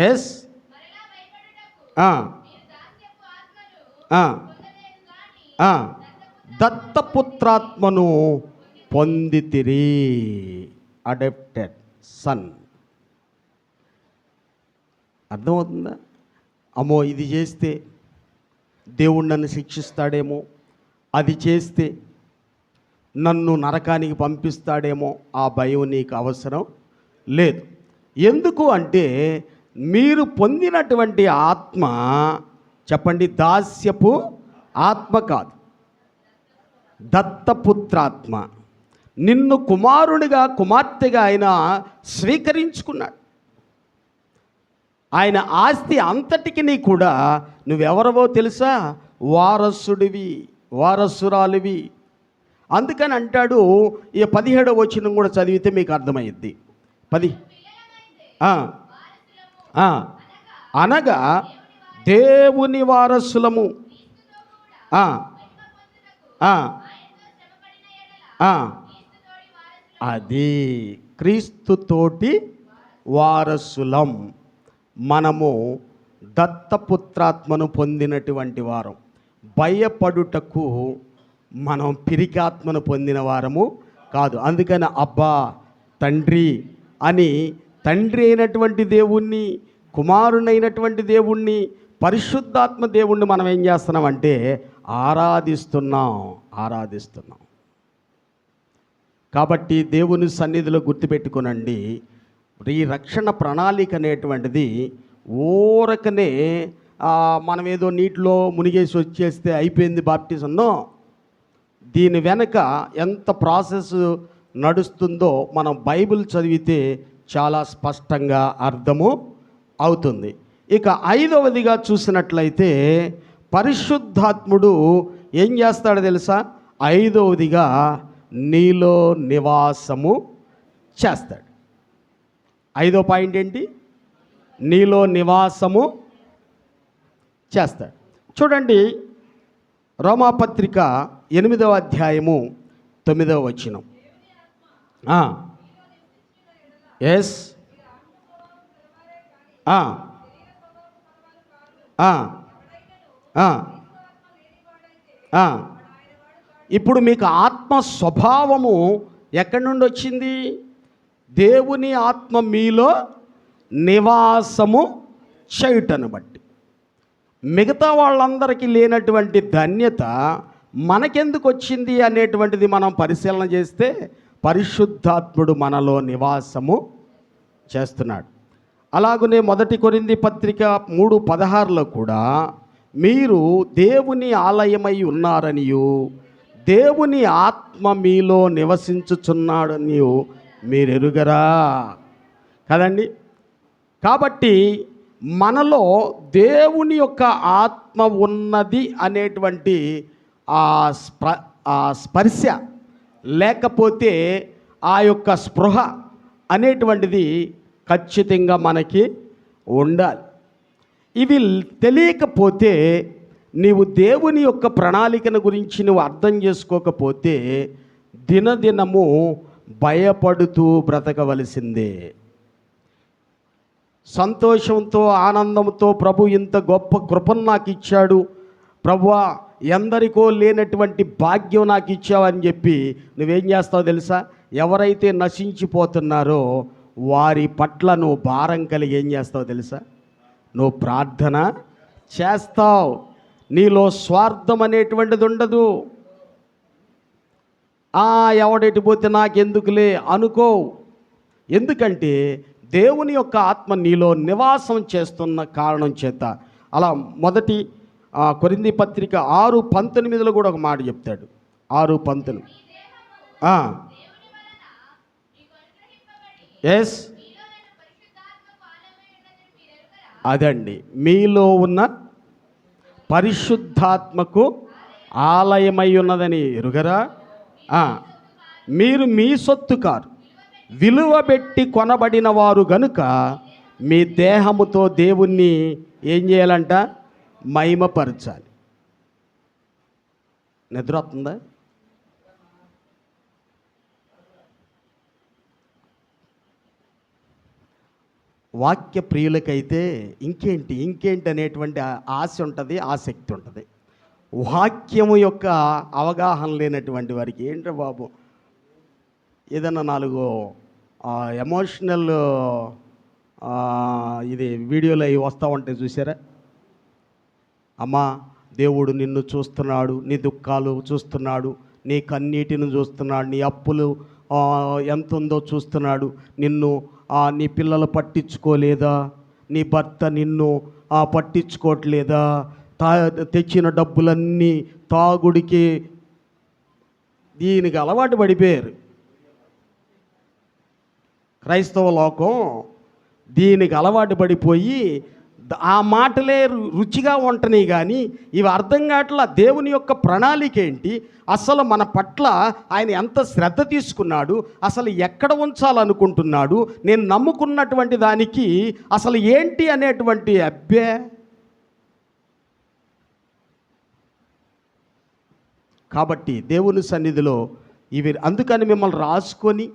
ఎస్ దత్తపుత్రాత్మను పొందితిరి. Adopted son. అర్థమవుతుందా? అమ్మో, ఇది చేస్తే దేవుడు నన్ను శిక్షిస్తాడేమో, అది చేస్తే నన్ను నరకానికి పంపిస్తాడేమో, ఆ భయం నీకు అవసరం లేదు. ఎందుకు అంటే మీరు పొందినటువంటి ఆత్మ, చెప్పండి, దాస్యపు ఆత్మ కాదు, దత్తపుత్రాత్మ. నిన్ను కుమారునిగా కుమార్తెగా ఆయన స్వీకరించుకున్నాడు. ఆయన ఆస్తి అంతటికి కూడా నువ్వెవరవో తెలుసా? వారసుడివి, వారసురాలివి. అందుకని అంటాడు, ఈ 17వ వచనం కూడా చదివితే మీకు అర్థమైద్ది. అనగా దేవుని వారసులము, అది క్రీస్తుతోటి వారసులం. మనము దత్తపుత్రాత్మను పొందినటువంటి వారం. భయపడుటకు మనం పిరికాత్మను పొందిన వారము కాదు. అందుకని అబ్బా తండ్రి అని తండ్రి అయినటువంటి దేవుణ్ణి, కుమారునైనటువంటి దేవుణ్ణి, పరిశుద్ధాత్మ దేవుణ్ణి మనం ఏం చేస్తున్నామంటే ఆరాధిస్తున్నాం. కాబట్టి దేవుని సన్నిధిలో గుర్తుపెట్టుకోనండి, ఈ రక్షణ ప్రణాళిక అనేటువంటిది ఊరకనే మనం ఏదో నీటిలో మునిగేసి వచ్చేస్తే అయిపోయింది బాప్టిజంలో. దీని వెనక ఎంత ప్రాసెస్ నడుస్తుందో మనం బైబిల్ చదివితే చాలా స్పష్టంగా అర్థము అవుతుంది. ఇక 5వదిగా చూసినట్లయితే పరిశుద్ధాత్ముడు ఏం చేస్తాడో తెలుసా? 5వదిగా నీలో నివాసము చేస్తాడు. 5వ పాయింట్ ఏంటి? నీలో నివాసము చేస్తాడు. చూడండి, రోమాపత్రిక 8వ అధ్యాయము 9వ వచనం. ఎస్, ఇప్పుడు మీకు ఆత్మ స్వభావము ఎక్కడి నుండి వచ్చింది? దేవుని ఆత్మ మీలో నివాసము చేయుటను బట్టి. మిగతా వాళ్ళందరికీ లేనటువంటి ధన్యత మనకెందుకు వచ్చింది అనేటువంటిది మనం పరిశీలన చేస్తే పరిశుద్ధాత్ముడు మనలో నివాసము చేస్తున్నాడు. అలాగనే 1 కొరింథీ పత్రిక 3:16లో కూడా మీరు దేవుని ఆలయమై ఉన్నారనియు దేవుని ఆత్మ మీలో నివసించుచున్నాడనియు మీరు ఎరుగరా కదండి. కాబట్టి మనలో దేవుని యొక్క ఆత్మ ఉన్నది అనేటువంటి ఆ స్పర్శ లేకపోతే ఆ యొక్క స్పృహ అనేటువంటిది ఖచ్చితంగా మనకి ఉండాలి. ఇవి తెలియకపోతే, నీవు దేవుని యొక్క ప్రణాళికను గురించి నువ్వు అర్థం చేసుకోకపోతే దినదినము భయపడుతూ బ్రతకవలసిందే. సంతోషంతో ఆనందంతో ప్రభు ఇంత గొప్ప కృపను నాకు ఇచ్చాడు, ప్రభువా ఎందరికో లేనటువంటి భాగ్యం నాకు ఇచ్చావని చెప్పి నువ్వేం చేస్తావో తెలుసా? ఎవరైతే నశించిపోతున్నారో వారి పట్ల నువ్వు భారం కలిగి ఏం చేస్తావో తెలుసా? నువ్వు ప్రార్థన చేస్తావు. నీలో స్వార్థం అనేటువంటిది ఉండదు. ఎవడెటు పోతే నాకెందుకులే అనుకో. ఎందుకంటే దేవుని యొక్క ఆత్మ నీలో నివాసం చేస్తున్న కారణం చేత. అలా మొదటి కొరింథీ పత్రిక 6:19 కూడా ఒక మాట చెప్తాడు. 6:19 ఎస్, అదండి, మీలో ఉన్న పరిశుద్ధాత్మకు ఆలయమై ఉన్నదని ఎరుగరా? మీరు మీ సొత్తు కారు, విలువ పెట్టి కొనబడిన వారు గనుక మీ దేహముతో దేవుణ్ణి ఏం చేయాలంట? మహిమపరచాలి. నిద్ర వస్తుందా? వాక్య ప్రియులకైతే ఇంకేంటి అనేటువంటి ఆశ ఉంటుంది, ఆసక్తి ఉంటుంది. వాక్యము యొక్క అవగాహన లేనటువంటి వారికి ఏంట్రా బాబు, ఏదన్నా 4 ఎమోషనల్ ఇది వీడియోలు అవి వస్తూ ఉంటాయి చూసారా? అమ్మా, దేవుడు నిన్ను చూస్తున్నాడు, నీ దుఃఖాలు చూస్తున్నాడు, నీ కన్నీటిని చూస్తున్నాడు, నీ అప్పులు ఎంత ఉందో చూస్తున్నాడు, నిన్ను నీ పిల్లలు పట్టించుకోలేదా, నీ భర్త నిన్ను పట్టించుకోవట్లేదా, తెచ్చిన డబ్బులన్నీ తాగుడికి దీనికి అలవాటు పడిపోయారు. క్రైస్తవ లోకం దీనికి అలవాటు పడిపోయి ఆ మాటలే రుచిగా ఉంటున్నాయి, కానీ ఇవి అర్థం కావట్లా. దేవుని యొక్క ప్రణాళిక ఏంటి, అసలు మన పట్ల ఆయన ఎంత శ్రద్ధ తీసుకున్నాడు, అసలు ఎక్కడ ఉంచాలనుకుంటున్నాడు, నేను నమ్ముకున్నటువంటి దానికి అసలు ఏంటి అనేటువంటి అబ్బే. కాబట్టి దేవుని సన్నిధిలో ఇవి అందుకని మిమ్మల్ని రాసుకొని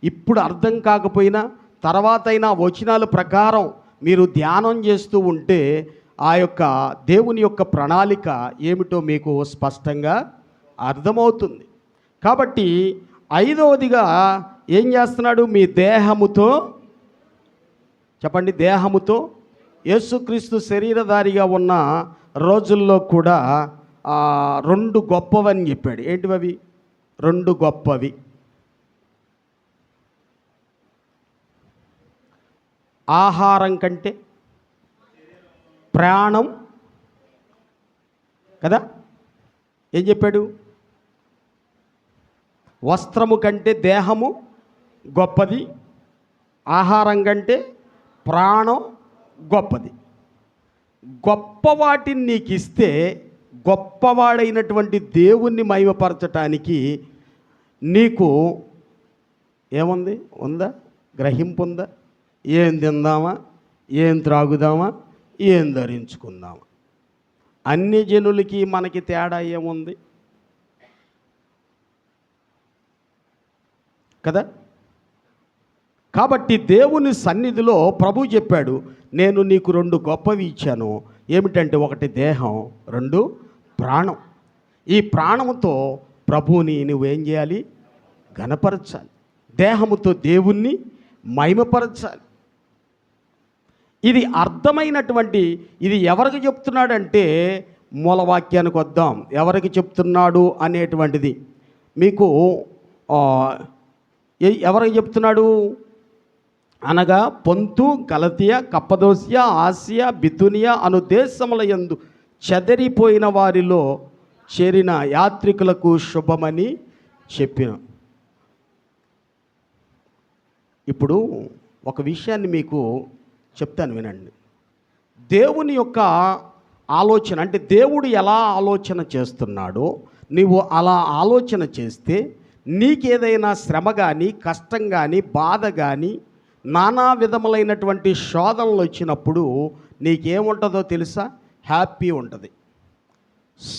ఇప్పుడు అర్థం కాకపోయినా తర్వాతైనా వచనాల ప్రకారం మీరు ధ్యానం చేస్తూ ఉంటే ఆ యొక్క దేవుని యొక్క ప్రణాళిక ఏమిటో మీకు స్పష్టంగా అర్థమవుతుంది. కాబట్టి 5వదిగా ఏం చేస్తున్నాడు? మీ దేహముతో, చెప్పండి, దేహముతో. యేసుక్రీస్తు శరీరధారిగా ఉన్న రోజుల్లో కూడా 2 గొప్పవని చెప్పాడు. ఏంటివి? 2 గొప్పవి. ఆహారం కంటే ప్రాణం కదా. ఏం చెప్పాడు? వస్త్రము కంటే దేహము గొప్పది, ఆహారం కంటే ప్రాణం గొప్పది. గొప్ప వాటిని నీకు ఇస్తే గొప్పవాడైనటువంటి దేవుణ్ణి మహిమపరచటానికి నీకు ఏముంది? ఉందా? గ్రహింపు ఉందా? ఏం తిందామా, ఏం త్రాగుదామా, ఏం ధరించుకుందామా? అన్ని జనులకి మనకి తేడా ఏముంది కదా. కాబట్టి దేవుని సన్నిధిలో ప్రభు చెప్పాడు, నేను నీకు 2 గొప్పవి ఇచ్చాను. ఏమిటంటే, 1 దేహం, 2 ప్రాణం. ఈ ప్రాణముతో ప్రభువుని నువ్వేం చేయాలి? ఘనపరచాలి. దేహముతో దేవుణ్ణి మహిమపరచాలి. ఇది అర్థమైనటువంటి, ఇది ఎవరికి చెప్తున్నాడంటే, మూలవాక్యానికి వద్దాం. ఎవరికి చెప్తున్నాడు అనేటువంటిది మీకు ఎవరికి చెప్తున్నాడు అనగా, పొంతు, గలతీయ, కప్పదోసియా, ఆసియా, బితునియా అను దేశముల యందు చెదరిపోయిన వారిలో చేరిన యాత్రికులకు శుభమని చెప్పిన. ఇప్పుడు ఒక విషయాన్ని మీకు చెప్తాను, వినండి. దేవుని యొక్క ఆలోచన అంటే దేవుడు ఎలా ఆలోచన చేస్తున్నాడో నీవు అలా ఆలోచన చేస్తే నీకేదైనా శ్రమ కానీ, కష్టం కానీ, బాధ కానీ, నానా విధములైనటువంటి శోధనలు వచ్చినప్పుడు నీకేముంటుందో తెలుసా? హ్యాపీ ఉంటుంది,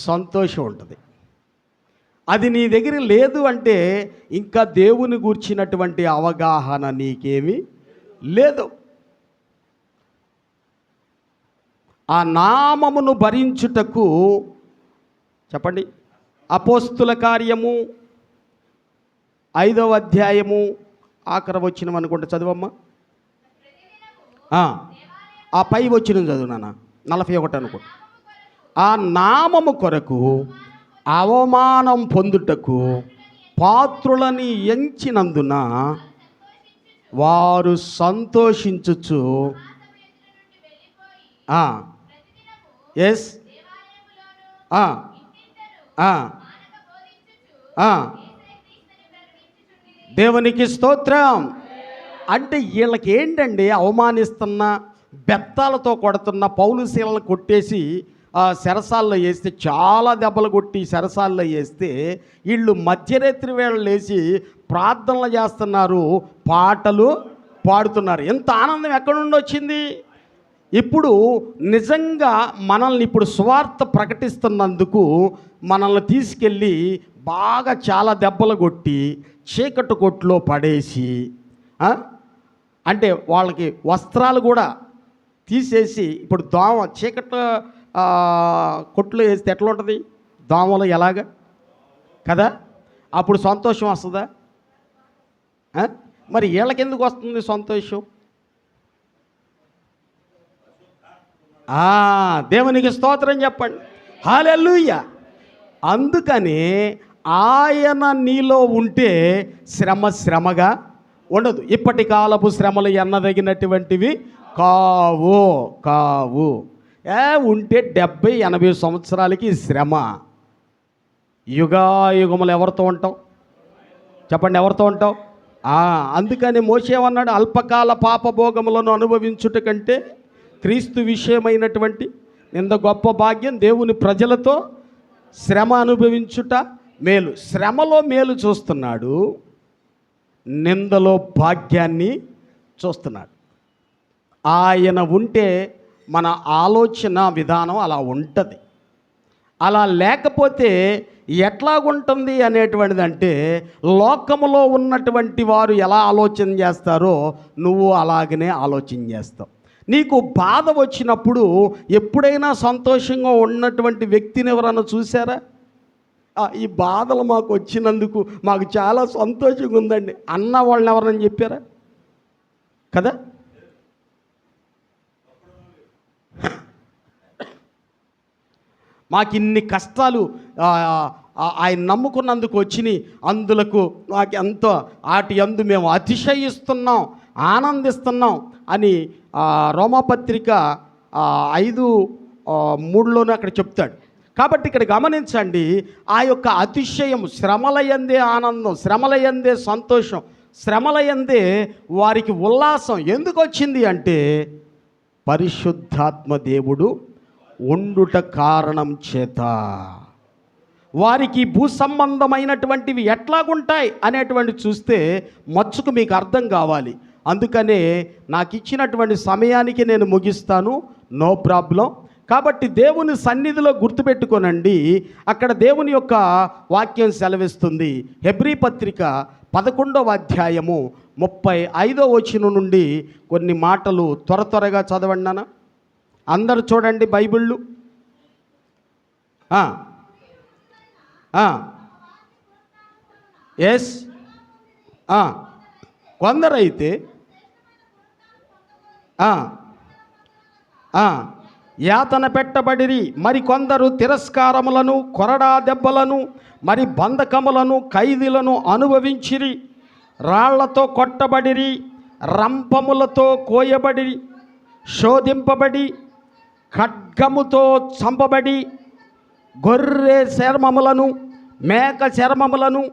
సంతోషం ఉంటుంది. అది నీ దగ్గర లేదు అంటే ఇంకా దేవుని గూర్చినటువంటి అవగాహన నీకేమీ లేదు. ఆ నామమును భరించుటకు చెప్పండి. అపోస్తుల కార్యము 5వ అధ్యాయము ఆఖరి వచనం అనుకుంటే చదువమ్మా. ఆ పై వచనం చదువు నాన్న, 41 అనుకుంటా. ఆ నామము కొరకు అవమానం పొందుటకు పాత్రులని ఎంచినందున వారు సంతోషించుచు ఎస్ దేవునికి స్తోత్రం. అంటే వీళ్ళకి ఏంటండి, అవమానిస్తున్నా, బెత్తాలతో కొడుతున్న, పౌలు శీలను కొట్టేసి చెరసాల్లో వేస్తే, చాలా దెబ్బలు కొట్టి చెరసాల్లో వేస్తే వీళ్ళు మధ్యరాత్రి వేళ లేచి ప్రార్థనలు చేస్తున్నారు, పాటలు పాడుతున్నారు. ఎంత ఆనందం ఎక్కడి నుండి వచ్చింది? ఇప్పుడు నిజంగా మనల్ని ఇప్పుడు సువార్త ప్రకటిస్తున్నందుకు మనల్ని తీసుకెళ్ళి బాగా చాలా దెబ్బలు కొట్టి చీకటి కొట్లో పడేసి, అంటే వాళ్ళకి వస్త్రాలు కూడా తీసేసి, ఇప్పుడు దోమ చీకటి కొట్లో వేస్తే ఎట్లా ఉంటుంది? దోమలు ఎలాగా కదా, అప్పుడు సంతోషం వస్తుందా? మరి వీళ్ళకెందుకు వస్తుంది సంతోషం? దేవునికి స్తోత్రం చెప్పండి, హల్లెలూయా. అందుకని ఆయన నీలో ఉంటే శ్రమగా ఉండదు. ఇప్పటి కాలపు శ్రమలు ఎన్నదగినటువంటివి కావు. ఉంటే 70-80 సంవత్సరాలకి శ్రమ. యుగాయుగములు ఎవరితో ఉంటాం చెప్పండి? ఎవరితో ఉంటాం? అందుకని మోషే ఏమన్నాడు? అల్పకాల పాపభోగములను అనుభవించుట కంటే క్రీస్తు విషయమైనటువంటి ఇంత గొప్ప భాగ్యం దేవుని ప్రజలతో శ్రమ అనుభవించుట మేలు. శ్రమలో మేలు చూస్తున్నాడు, నిందలో భాగ్యాన్ని చూస్తున్నాడు. ఆయన ఉంటే మన ఆలోచన విధానం అలా ఉంటుంది. అలా లేకపోతే ఎట్లాగుంటుంది అనేటువంటిది అంటే, లోకములో ఉన్నటువంటి వారు ఎలా ఆలోచన చేస్తారో నువ్వు అలాగనే ఆలోచన చేస్తావు. నీకు బాధ వచ్చినప్పుడు ఎప్పుడైనా సంతోషంగా ఉన్నటువంటి వ్యక్తిని ఎవరైనా చూసారా? ఈ బాధలు మాకు వచ్చినందుకు మాకు చాలా సంతోషంగా ఉందండి అన్న వాళ్ళని ఎవరైనా చెప్పారా? కదా. మాకు ఇన్ని కష్టాలు ఆయన నమ్ముకున్నందుకు వచ్చినాయి, అందులకు మాకు ఎంతో వాటి యందు మేము అతిశయిస్తున్నాం, ఆనందిస్తున్నాం అని రోమాపత్రిక 5:3లోనే అక్కడ చెప్తాడు. కాబట్టి ఇక్కడ గమనించండి, ఆ యొక్క అతిశయం, శ్రమలయందే ఆనందం, శ్రమలయందే సంతోషం, శ్రమలయందే వారికి ఉల్లాసం ఎందుకు వచ్చింది అంటే, పరిశుద్ధాత్మ దేవుడు ఉండుట కారణం చేత. వారికి భూ సంబంధమైనటువంటివి ఎట్లాగుంటాయి అనేటువంటి చూస్తే మచ్చుకు మీకు అర్థం కావాలి. అందుకనే నాకు ఇచ్చినటువంటి సమయానికి నేను ముగిస్తాను, నో ప్రాబ్లం. కాబట్టి దేవుని సన్నిధిలో గుర్తుపెట్టుకోనండి, అక్కడ దేవుని యొక్క వాక్యం సెలవిస్తుంది. హెబ్రీ పత్రిక 11వ అధ్యాయము 35వ వచనం నుండి కొన్ని మాటలు త్వరగా చదవండి నాన్న. అందరూ చూడండి బైబిళ్ళు. ఎస్, కొందరైతే యాతన పెట్టబడిరి, మరి కొందరు తిరస్కారములను, కొరడా దెబ్బలను, మరి బంధకములను, ఖైదీలను అనుభవించిరి. రాళ్లతో కొట్టబడిరి, రంపములతో కోయబడిరి, శోధింపబడి, ఖడ్గముతో చంపబడి, గొర్రె చర్మములను, మేక చర్మములను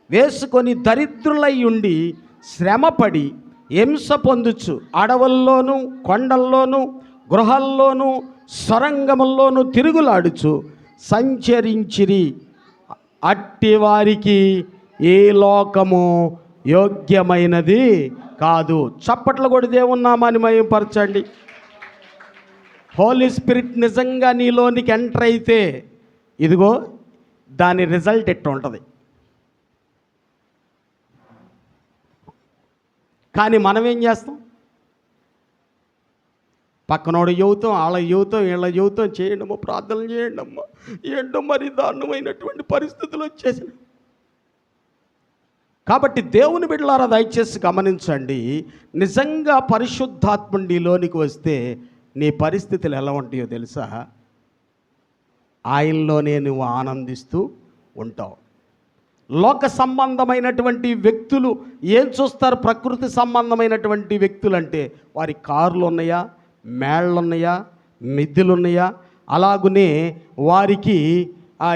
వేసుకొని దరిద్రులై ఉండి శ్రమపడి హింస పొందుచు అడవుల్లోనూ, కొండల్లోనూ, గృహాల్లోనూ, సొరంగముల్లోనూ తిరుగులాడుచు సంచరించిరి. అట్టి వారికి ఈ లోకము యోగ్యమైనది కాదు. చప్పట్లు కొడి దేవుని నామాన్ని మహిమపరచండి. హోలీ స్పిరిట్ నిజంగా నీలోనికి ఎంటర్ అయితే ఇదిగో దాని రిజల్ట్ ఎట్లా ఉంటుంది. కానీ మనం ఏం చేస్తాం? పక్కనోడు చెబుతాం, వాళ్ళ చెబుతాం, వీళ్ళ చెబుతాం, చేయండమ్మా, ప్రార్థనలు చేయండమ్మా, ఏంటో మరి దారుణమైనటువంటి పరిస్థితులు వచ్చేసినాయి. కాబట్టి దేవుని బిడ్డలారా దయచేసి గమనించండి. నిజంగా పరిశుద్ధాత్మ నీలోనికి వస్తే నీ పరిస్థితులు ఎలా ఉంటాయో తెలుసా? ఆయనలోనే నువ్వు ఆనందిస్తూ ఉంటావు. లోక సంబంధమైనటువంటి వ్యక్తులు ఏం చూస్తారు? ప్రకృతి సంబంధమైనటువంటి వ్యక్తులు అంటే వారి కార్లు ఉన్నాయా, మేళ్ళు ఉన్నాయా, మిద్దెలు ఉన్నాయా, అలాగునే వారికి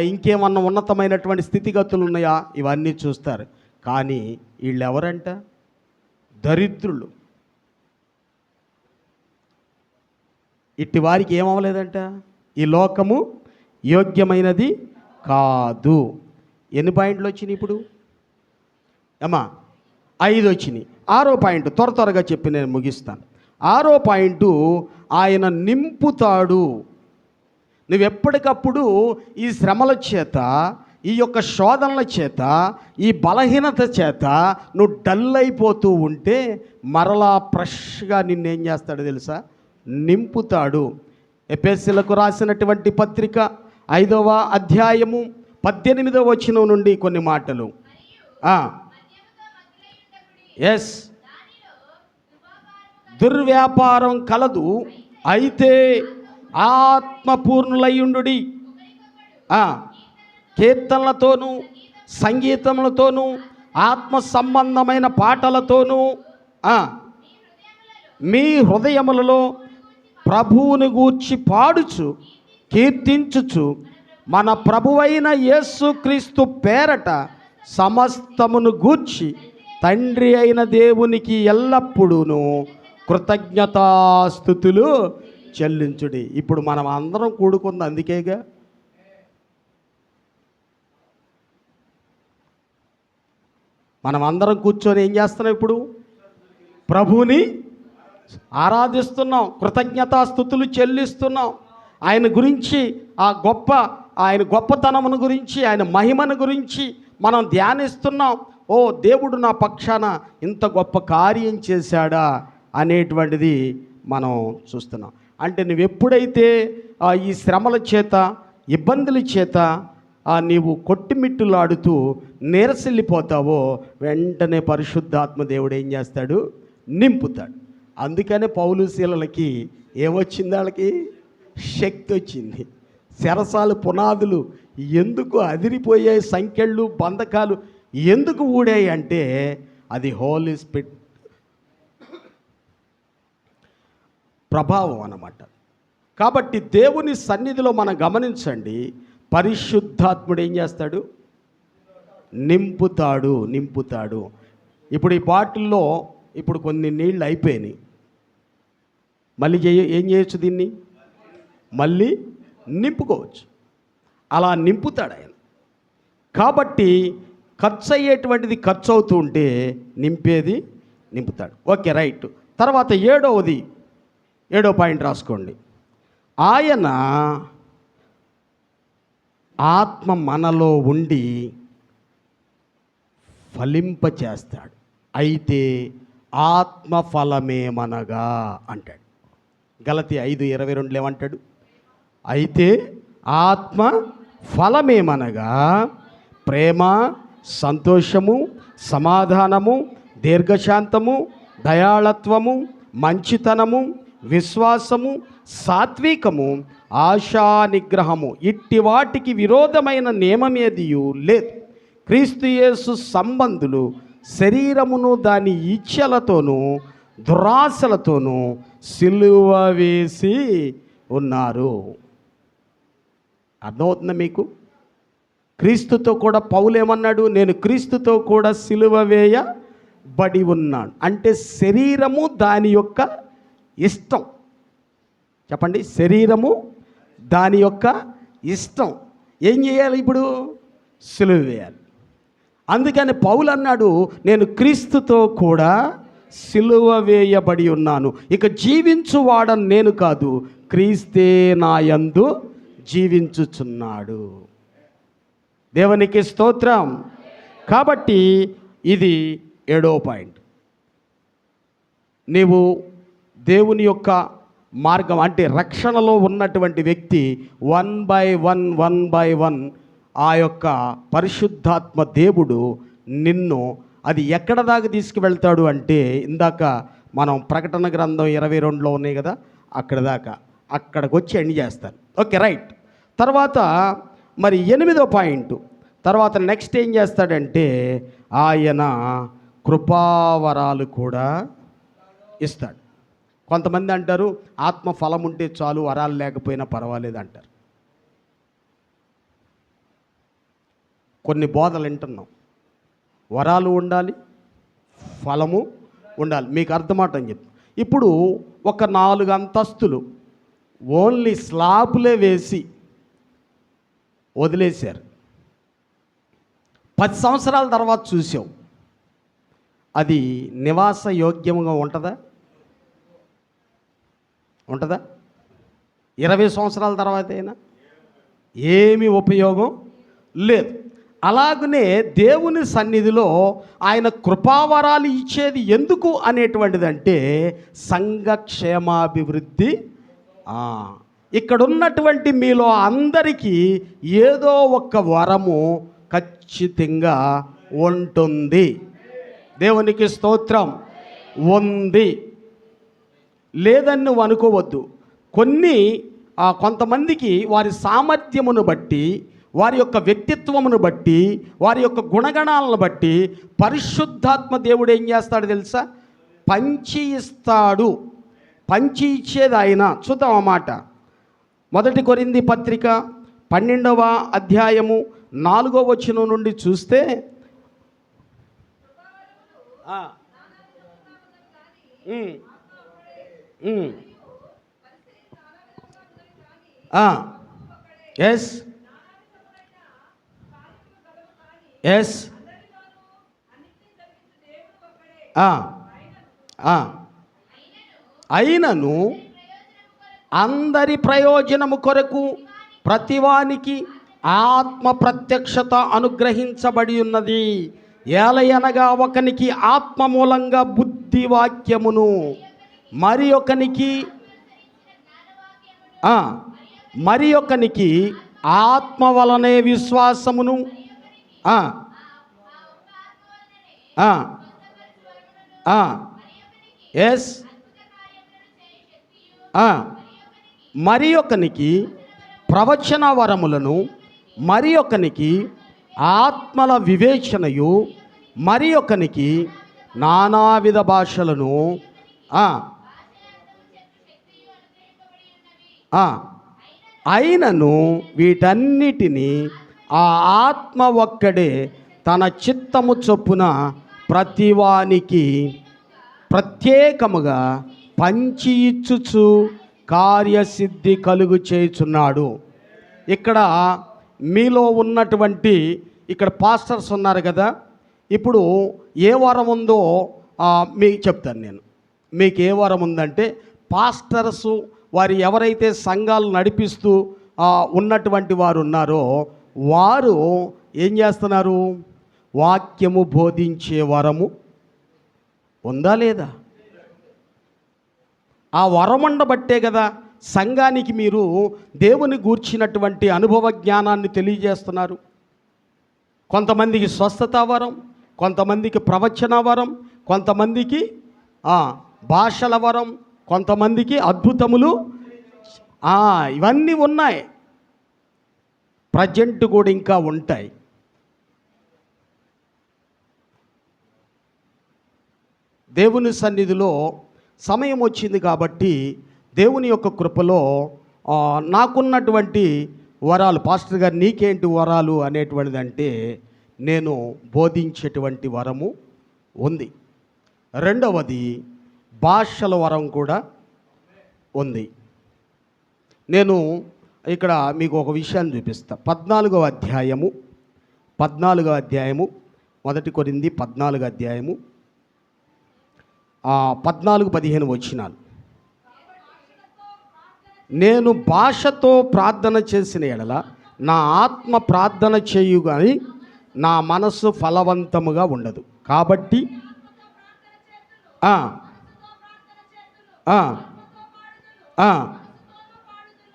ఇంకేమన్నా ఉన్నతమైనటువంటి స్థితిగతులు ఉన్నాయా, ఇవన్నీ చూస్తారు. కానీ వీళ్ళు ఎవరంట? దరిద్రులు. ఇట్టి వారికి ఏమవ్వలేదంట? ఈ లోకము యోగ్యమైనది కాదు. ఎన్ని పాయింట్లు వచ్చినాయి ఇప్పుడు? అమ్మా 5 వచ్చినాయి. 6వ పాయింట్ త్వరగా చెప్పి నేను ముగిస్తాను. 6వ పాయింట్, ఆయన నింపుతాడు. నువ్వెప్పటికప్పుడు ఈ శ్రమల చేత, ఈ యొక్క శోధనల చేత, ఈ బలహీనత చేత నువ్వు డల్ అయిపోతూ ఉంటే మరలా ఫ్రెష్గా నిన్నేం చేస్తాడు తెలుసా? నింపుతాడు. ఎఫెసీయులకు రాసినటువంటి పత్రిక 5వ అధ్యాయము 18వ వచనం నుండి కొన్ని మాటలు. ఎస్, దుర్వ్యాపారం కలదు, అయితే ఆత్మపూర్ణులయ్యుండుడి. కీర్తనలతోనూ సంగీతములతోనూ ఆత్మ సంబంధమైన పాటలతోనూ మీ హృదయములలో ప్రభువుని గూర్చి పాడుచు కీర్తించుచు మన ప్రభువైన యేసుక్రీస్తు పేరట సమస్తమును గూర్చి తండ్రి అయిన దేవునికి ఎల్లప్పుడూ కృతజ్ఞతాస్తుతులు చెల్లించుడి. ఇప్పుడు మనం అందరం కూడుకుంది అందుకేగా. మనం అందరం కూర్చొని ఏం చేస్తున్నాం? ఇప్పుడు ప్రభువుని ఆరాధిస్తున్నాం, కృతజ్ఞతాస్తుతులు చెల్లిస్తున్నాం. ఆయన గురించి ఆయన గొప్పతనమును గురించి, ఆయన మహిమను గురించి మనం ధ్యానిస్తున్నాం. ఓ, దేవుడు నా పక్షాన ఇంత గొప్ప కార్యం చేశాడా అనేటువంటిది మనం చూస్తున్నాం. అంటే నువ్వెప్పుడైతే ఈ శ్రమల చేత, ఇబ్బందుల చేత నీవు కొట్టిమిట్టులాడుతూ నీరసిల్లిపోతావో వెంటనే పరిశుద్ధాత్మ దేవుడు ఏం చేస్తాడు? నింపుతాడు. అందుకనే పౌలు శీలలకి ఏమొచ్చింది? వాళ్ళకి శక్తి వచ్చింది. శరసాలు పునాదులు ఎందుకు అదిరిపోయాయి, సంఖ్యలు బంధకాలు ఎందుకు ఊడాయి అంటే అది హోలీ స్పిరిట్ ప్రభావం అన్నమాట. కాబట్టి దేవుని సన్నిధిలో మనం గమనించండి, పరిశుద్ధాత్ముడు ఏం చేస్తాడు? నింపుతాడు. ఇప్పుడు ఈ బాటిల్లో ఇప్పుడు కొన్ని నీళ్ళు అయిపోయినాయి, మళ్ళీ ఏం చేయొచ్చు? దీన్ని మళ్ళీ నింపుకోవచ్చు. అలా నింపుతాడు ఆయన. కాబట్టి ఖర్చు అయ్యేటువంటిది ఖర్చు అవుతూ ఉంటే నింపేది నింపుతాడు. Okay, right. తర్వాత 7వ పాయింట్ రాసుకోండి. ఆయన ఆత్మ మనలో ఉండి ఫలింపచేస్తాడు. అయితే ఆత్మ ఫలమేమనగా అంటాడు. గలతీ 5:22 ఏమంటాడు? అయితే ఆత్మ ఫలమేమనగా ప్రేమ, సంతోషము, సమాధానము, దీర్ఘశాంతము, దయాళత్వము, మంచితనము, విశ్వాసము, సాత్వికము, ఆశా నిగ్రహము. ఇట్టి వాటికి విరోధమైన నియమమేదియు లేదు. క్రీస్తు యేసు సంబంధులు శరీరమును దాని ఇచ్ఛలతోనూ దురాశలతోనూ సిలువ వేసి ఉన్నారు. అర్థమవుతుందా మీకు? క్రీస్తుతో కూడా పౌలు ఏమన్నాడు? నేను క్రీస్తుతో కూడా సిలువ వేయబడి ఉన్నాను. అంటే శరీరము దాని యొక్క ఇష్టం. చెప్పండి, శరీరము దాని యొక్క ఇష్టం ఏం చేయాలి? ఇప్పుడు సిలువ వేయాలి. అందుకని పౌలు అన్నాడు, నేను క్రీస్తుతో కూడా సిలువ వేయబడి ఉన్నాను. ఇక జీవించువాడని నేను కాదు, క్రీస్తే నా యందు జీవించుచున్నాడు. దేవునికి స్తోత్రం. కాబట్టి ఇది 7వ పాయింట్. నీవు దేవుని యొక్క మార్గం అంటే రక్షణలో ఉన్నటువంటి వ్యక్తి 1 బై 1 ఆ యొక్క పరిశుద్ధాత్మ దేవుడు నిన్ను అది ఎక్కడ దాకా తీసుకువెళ్తాడు అంటే, ఇందాక మనం ప్రకటన గ్రంథం 22లో ఉన్నాయి కదా, అక్కడ దాకా, అక్కడికి వచ్చి ఎండ్ చేస్తాను. Okay, right. తర్వాత మరి 8వ పాయింట్ తర్వాత నెక్స్ట్ ఏం చేస్తాడంటే, ఆయన కృపావరాలు కూడా ఇస్తాడు. కొంతమంది అంటారు ఆత్మ ఫలం ఉంటే చాలు, వరాలు లేకపోయినా పర్వాలేదు అంటారు. కొన్ని బోధలు వింటున్నాం, వరాలు ఉండాలి, ఫలము ఉండాలి. మీకు అర్థమవుతుందని చెప్పి ఇప్పుడు ఒక 4 అంతస్తులు ఓన్లీ స్లాబులే వేసి వదిలేశారు. 10 సంవత్సరాల తర్వాత చూసాం, అది నివాస యోగ్యంగా ఉంటుందా? 20 సంవత్సరాల తర్వాత అయినా ఏమీ ఉపయోగం లేదు. అలాగనే దేవుని సన్నిధిలో ఆయన కృపావరాలు ఇచ్చేది ఎందుకు అనేటువంటిదంటే సంఘక్షేమాభివృద్ధి. ఇక్కడున్నటువంటి మీలో అందరికీ ఏదో ఒక వరము ఖచ్చితంగా ఉంటుంది. దేవునికి స్తోత్రం. ఉంది లేదని నువ్వు అనుకోవద్దు. కొంతమందికి వారి సామర్థ్యమును బట్టి, వారి యొక్క వ్యక్తిత్వమును బట్టి, వారి యొక్క గుణగణాలను బట్టి పరిశుద్ధాత్మ దేవుడు ఏం చేస్తాడు తెలుసా? పంచి ఇస్తాడు. పంచి ఇచ్చేది ఆయన. చూద్దాం అన్నమాట. 1 కొరింథీ పత్రిక 12వ అధ్యాయము 4వ వచనం నుండి చూస్తే, ఎస్ ఎస్ అయినను అందరి ప్రయోజనము కొరకు ప్రతివానికి ఆత్మ ప్రత్యక్షత అనుగ్రహించబడి ఉన్నది. ఏలయనగా ఒకనికి ఆత్మ మూలంగా బుద్ధి వాక్యమును, మరి ఒకనికి ఆత్మ వలనే విశ్వాసమును, ఎస్ మరి ఒకనికి ప్రవచన వరములను, మరి ఒకనికి ఆత్మల వివేచనయు, మరి ఒకనికి నానావిధ భాషలను, అయినను వీటన్నిటినీ ఆ ఆత్మ ఒక్కడే తన చిత్తము చొప్పున ప్రతివానికి ప్రత్యేకముగా పంచి ఇచ్చుచు కార్యసిద్ధి కలుగు చేయుచున్నాడు. ఇక్కడ మీలో ఉన్నటువంటి ఇక్కడ పాస్టర్స్ ఉన్నారు కదా, ఇప్పుడు ఏ వరం ఉందో మీకు చెప్తాను నేను. మీకు ఏ వరం ఉందంటే, పాస్టర్సు వారు ఎవరైతే సంఘాలు నడిపిస్తూ ఉన్నటువంటి వారు ఉన్నారో వారు ఏం చేస్తున్నారు? వాక్యము బోధించే వరము ఉందా లేదా? ఆ వరం ఉండబట్టే కదా సంఘానికి మీరు దేవుని గూర్చినటువంటి అనుభవ జ్ఞానాన్ని తెలియజేస్తున్నారు. కొంతమందికి స్వస్థత వరం, కొంతమందికి ప్రవచన వరం, కొంతమందికి భాషల వరం, కొంతమందికి అద్భుతములు, ఇవన్నీ ఉన్నాయి. ప్రజెంట్ కూడా ఇంకా ఉంటాయి. దేవుని సన్నిధిలో సమయం వచ్చింది కాబట్టి దేవుని యొక్క కృపలో నాకున్నటువంటి వరాలు, పాస్టర్ గారు నీకేంటి వరాలు అనేటువంటిది అంటే, నేను బోధించేటువంటి వరము ఉంది. రెండవది భాషల వరం కూడా ఉంది. నేను ఇక్కడ మీకు ఒక విషయాన్ని చూపిస్తా. 14వ అధ్యాయము 1 కొరింథీ 14వ అధ్యాయము 14-15 వచనాలు. నేను భాషతో ప్రార్థన చేసిన ఎడల నా ఆత్మ ప్రార్థన చేయు కానీ నా మనస్సు ఫలవంతముగా ఉండదు. కాబట్టి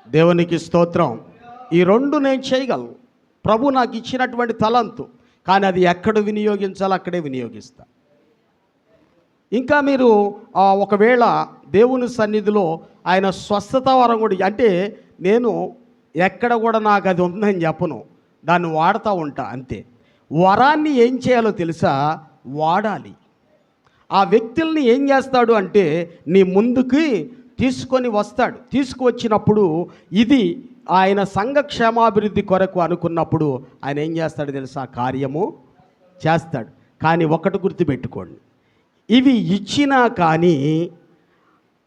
దేవునికి స్తోత్రం. ఈ రెండు నేను చేయగలను. ప్రభు నాకు ఇచ్చినటువంటి తలంతు, కానీ అది ఎక్కడ వినియోగించాలో అక్కడే వినియోగిస్తా. ఇంకా మీరు ఒకవేళ దేవుని సన్నిధిలో ఆయన స్వస్థత వరం కూడా, అంటే నేను ఎక్కడ కూడా నాకు అది ఉందని చెప్పను, దాన్ని వాడుతూ ఉంటా అంతే. వరాన్ని ఏం చేయాలో తెలుసా? వాడాలి. ఆ వ్యక్తుల్ని ఏం చేస్తాడు అంటే నీ ముందుకి తీసుకొని వస్తాడు. తీసుకువచ్చినప్పుడు ఇది ఆయన సంఘ క్షేమాభివృద్ధి కొరకు అనుకున్నప్పుడు ఆయన ఏం చేస్తాడు తెలుసా? కార్యము చేస్తాడు. కానీ ఒకటి గుర్తుపెట్టుకోండి, ఇవి ఇచ్చినా కానీ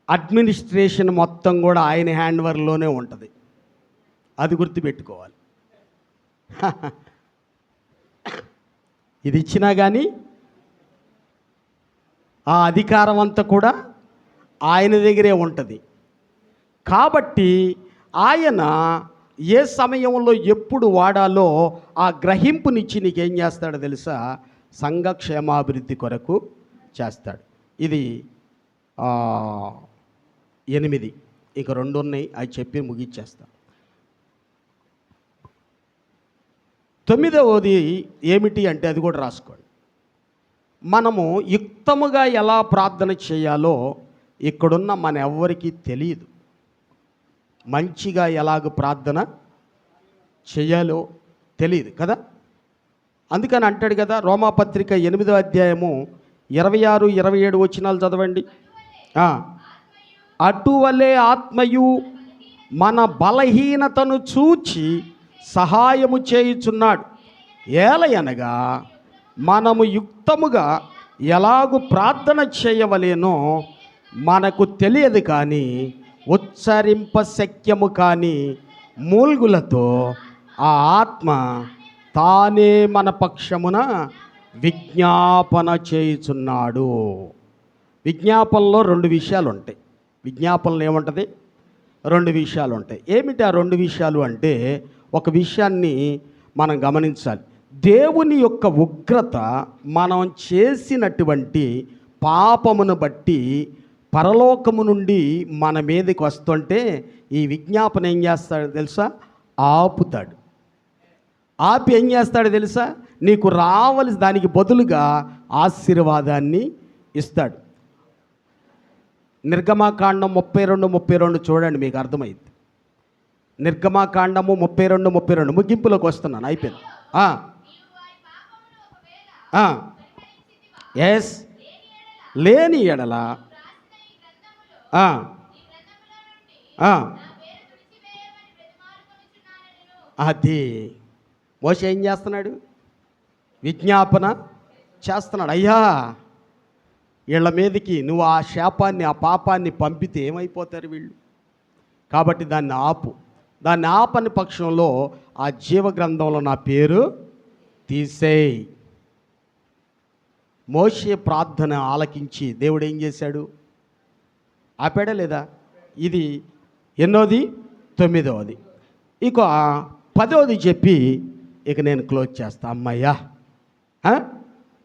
అడ్మినిస్ట్రేషన్ మొత్తం కూడా ఆయన హ్యాండ్వర్లోనే ఉంటుంది. అది గుర్తుపెట్టుకోవాలి. ఇది ఇచ్చినా కానీ ఆ అధికారం అంతా కూడా ఆయన దగ్గరే ఉంటుంది. కాబట్టి ఆయన ఏ సమయంలో ఎప్పుడు వాడాలో ఆ గ్రహింపునిచ్చి నీకేం చేస్తాడో తెలుసా? సంఘ క్షేమాభివృద్ధి కొరకు చేస్తాడు. ఇది 8. ఇక 2 ఉన్నాయి, అవి చెప్పి ముగించేస్తాను. 9వది ఏమిటి అంటే అది కూడా రాసుకోండి. మనము యుక్తముగా ఎలా ప్రార్థన చేయాలో ఇక్కడున్న మన ఎవ్వరికీ తెలియదు. మంచిగా ఎలాగ ప్రార్థన చేయాలో తెలియదు కదా. అందుకని అంటాడు కదా, రోమాపత్రిక 8వ అధ్యాయము 26-27 వచనాలు చదవండి. అటువలే ఆత్మయు మన బలహీనతను చూచి సహాయము చేయుచున్నాడు. ఏలయనగా మనము యుక్తముగా ఎలాగు ప్రార్థన చేయవలేనో మనకు తెలియదు, కానీ ఉచ్చరింప శక్యము కాని మూల్గులతో ఆ ఆత్మ తానే మన పక్షమున విజ్ఞాపన చేయుచున్నాడు. విజ్ఞాపనలో 2 విషయాలు ఉంటాయి. విజ్ఞాపనలో ఏముంటుంది? 2 విషయాలు ఉంటాయి. ఏమిటి ఆ 2 విషయాలు అంటే, ఒక విషయాన్ని మనం గమనించాలి. దేవుని యొక్క ఉగ్రత మనం చేసినటువంటి పాపమును బట్టి పరలోకము నుండి మన మీదకి వస్తుంటే ఈ విజ్ఞాపన ఏం చేస్తాడు తెలుసా? ఆపుతాడు. ఆపి ఏం చేస్తాడు తెలుసా? నీకు రావలసి దానికి బదులుగా ఆశీర్వాదాన్ని ఇస్తాడు. నిర్గమాకాండం 32-32 చూడండి, మీకు అర్థమైంది. నిర్గమాకాండము 32-32 ముగింపులోకి వస్తున్నాను, అయిపోయింది. ఎస్, లేని ఎడల అది మోషే ఏం చేస్తున్నాడు? విజ్ఞాపన చేస్తున్నాడు. అయ్యా, వీళ్ళ మీదకి నువ్వు ఆ శాపాన్ని, ఆ పాపాన్ని పంపితే ఏమైపోతారు వీళ్ళు, కాబట్టి దాన్ని ఆపు. దాన్ని ఆపని పక్షంలో ఆ జీవగ్రంథంలో నా పేరు తీసేయి. మోషే ప్రార్థన ఆలకించి దేవుడు ఏం చేశాడు? ఆపాడా లేదా? ఇది ఎన్నోది? 9వది. ఇక 10వది చెప్పి ఇక నేను క్లోజ్ చేస్తా. అమ్మయ్యా,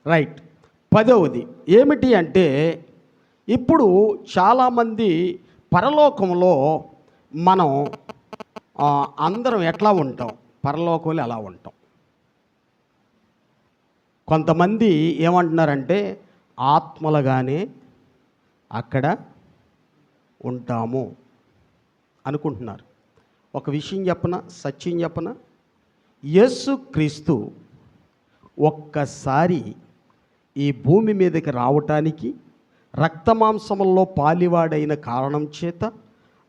రైట్. 10వది ఏమిటి అంటే, ఇప్పుడు చాలామంది పరలోకంలో మనం అందరం ఎట్లా ఉంటాం? పరలోకంలో ఎలా ఉంటాం? కొంతమంది ఏమంటున్నారంటే ఆత్మలుగానే అక్కడ ఉంటాము అనుకుంటున్నారు. ఒక విషయం చెప్పనా, సత్యం చెప్పనా? యేసుక్రీస్తు ఒక్కసారి ఈ భూమి మీదకి రావటానికి రక్తమాంసముల్లో పాలివాడైన కారణం చేత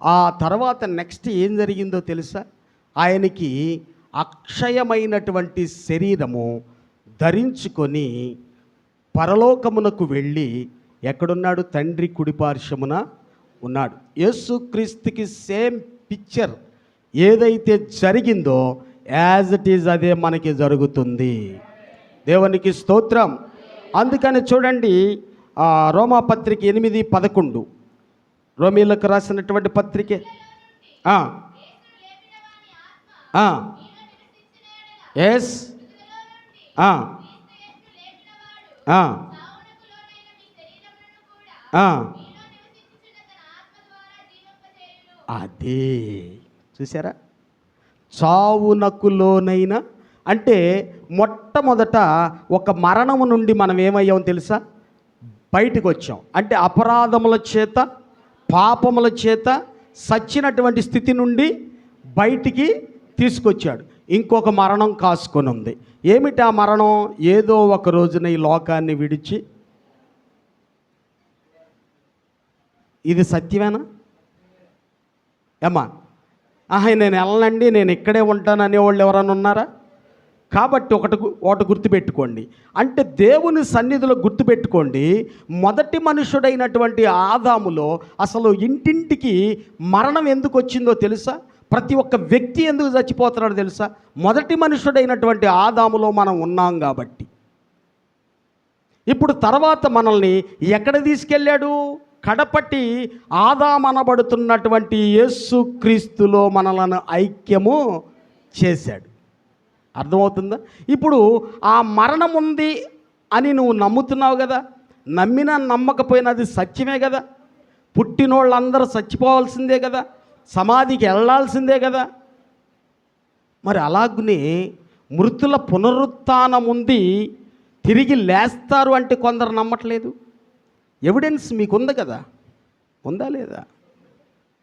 ఆ తర్వాత నెక్స్ట్ ఏం జరిగిందో తెలుసా? ఆయనకి అక్షయమైనటువంటి శరీరము ధరించుకొని పరలోకమునకు వెళ్ళి ఎక్కడున్నాడు? తండ్రి కుడిపార్శ్వమున ఉన్నాడు. యేసుక్రీస్తుకి సేమ్ పిక్చర్ ఏదైతే జరిగిందో యాజ్ ఇట్ ఈజ్ అదే మనకి జరుగుతుంది. దేవునికి స్తోత్రం. అందుకని చూడండి, రోమా పత్రిక 8:11, రోమీలకు రాసినటువంటి పత్రికే. ఎస్ అదే చూసారా, చావునకు లోనైన అంటే మొట్టమొదట ఒక మరణము నుండి మనం ఏమయ్యామో తెలుసా, బయటకు వచ్చాం. అంటే అపరాధముల చేత పాపముల చేత సచ్చినటువంటి స్థితి నుండి బయటికి తీసుకొచ్చాడు. ఇంకొక మరణం కాసుకొని ఉంది. ఏమిటి ఆ మరణం? ఏదో ఒక రోజున ఈ లోకాన్ని విడిచి, ఇది సత్యమేనా ఏమ్మా? నేను వెళ్ళనండి, నేను ఇక్కడే ఉంటాను అనేవాళ్ళు ఎవరైనా ఉన్నారా? కాబట్టి ఒకటి గుర్తుపెట్టుకోండి, అంటే దేవుని సన్నిధిలో గుర్తుపెట్టుకోండి, మొదటి మనుషుడైనటువంటి ఆదాములో అసలు ఇంటింటికి మరణం ఎందుకు వచ్చిందో తెలుసా? ప్రతి ఒక్క వ్యక్తి ఎందుకు చచ్చిపోతున్నాడో తెలుసా? మొదటి మనుషుడైనటువంటి ఆదాములో మనం ఉన్నాం కాబట్టి. ఇప్పుడు తర్వాత మనల్ని ఎక్కడ తీసుకెళ్ళాడు? కడపటి ఆదామనబడుతున్నటువంటి యేసుక్రీస్తులో మనలను ఐక్యము చేశాడు. అర్థమవుతుందా? ఇప్పుడు ఆ మరణం ఉంది అని నువ్వు నమ్ముతున్నావు కదా, నమ్మినా నమ్మకపోయినా అది సత్యమే కదా. పుట్టినోళ్ళందరూ చచ్చిపోవాల్సిందే కదా, సమాధికి వెళ్ళాల్సిందే కదా. మరి అలాగనే మృతుల పునరుత్థానం ఉంది, తిరిగి లేస్తారు అంటే కొందరు నమ్మట్లేదు. ఎవిడెన్స్ మీకు ఉంది కదా, ఉందా లేదా?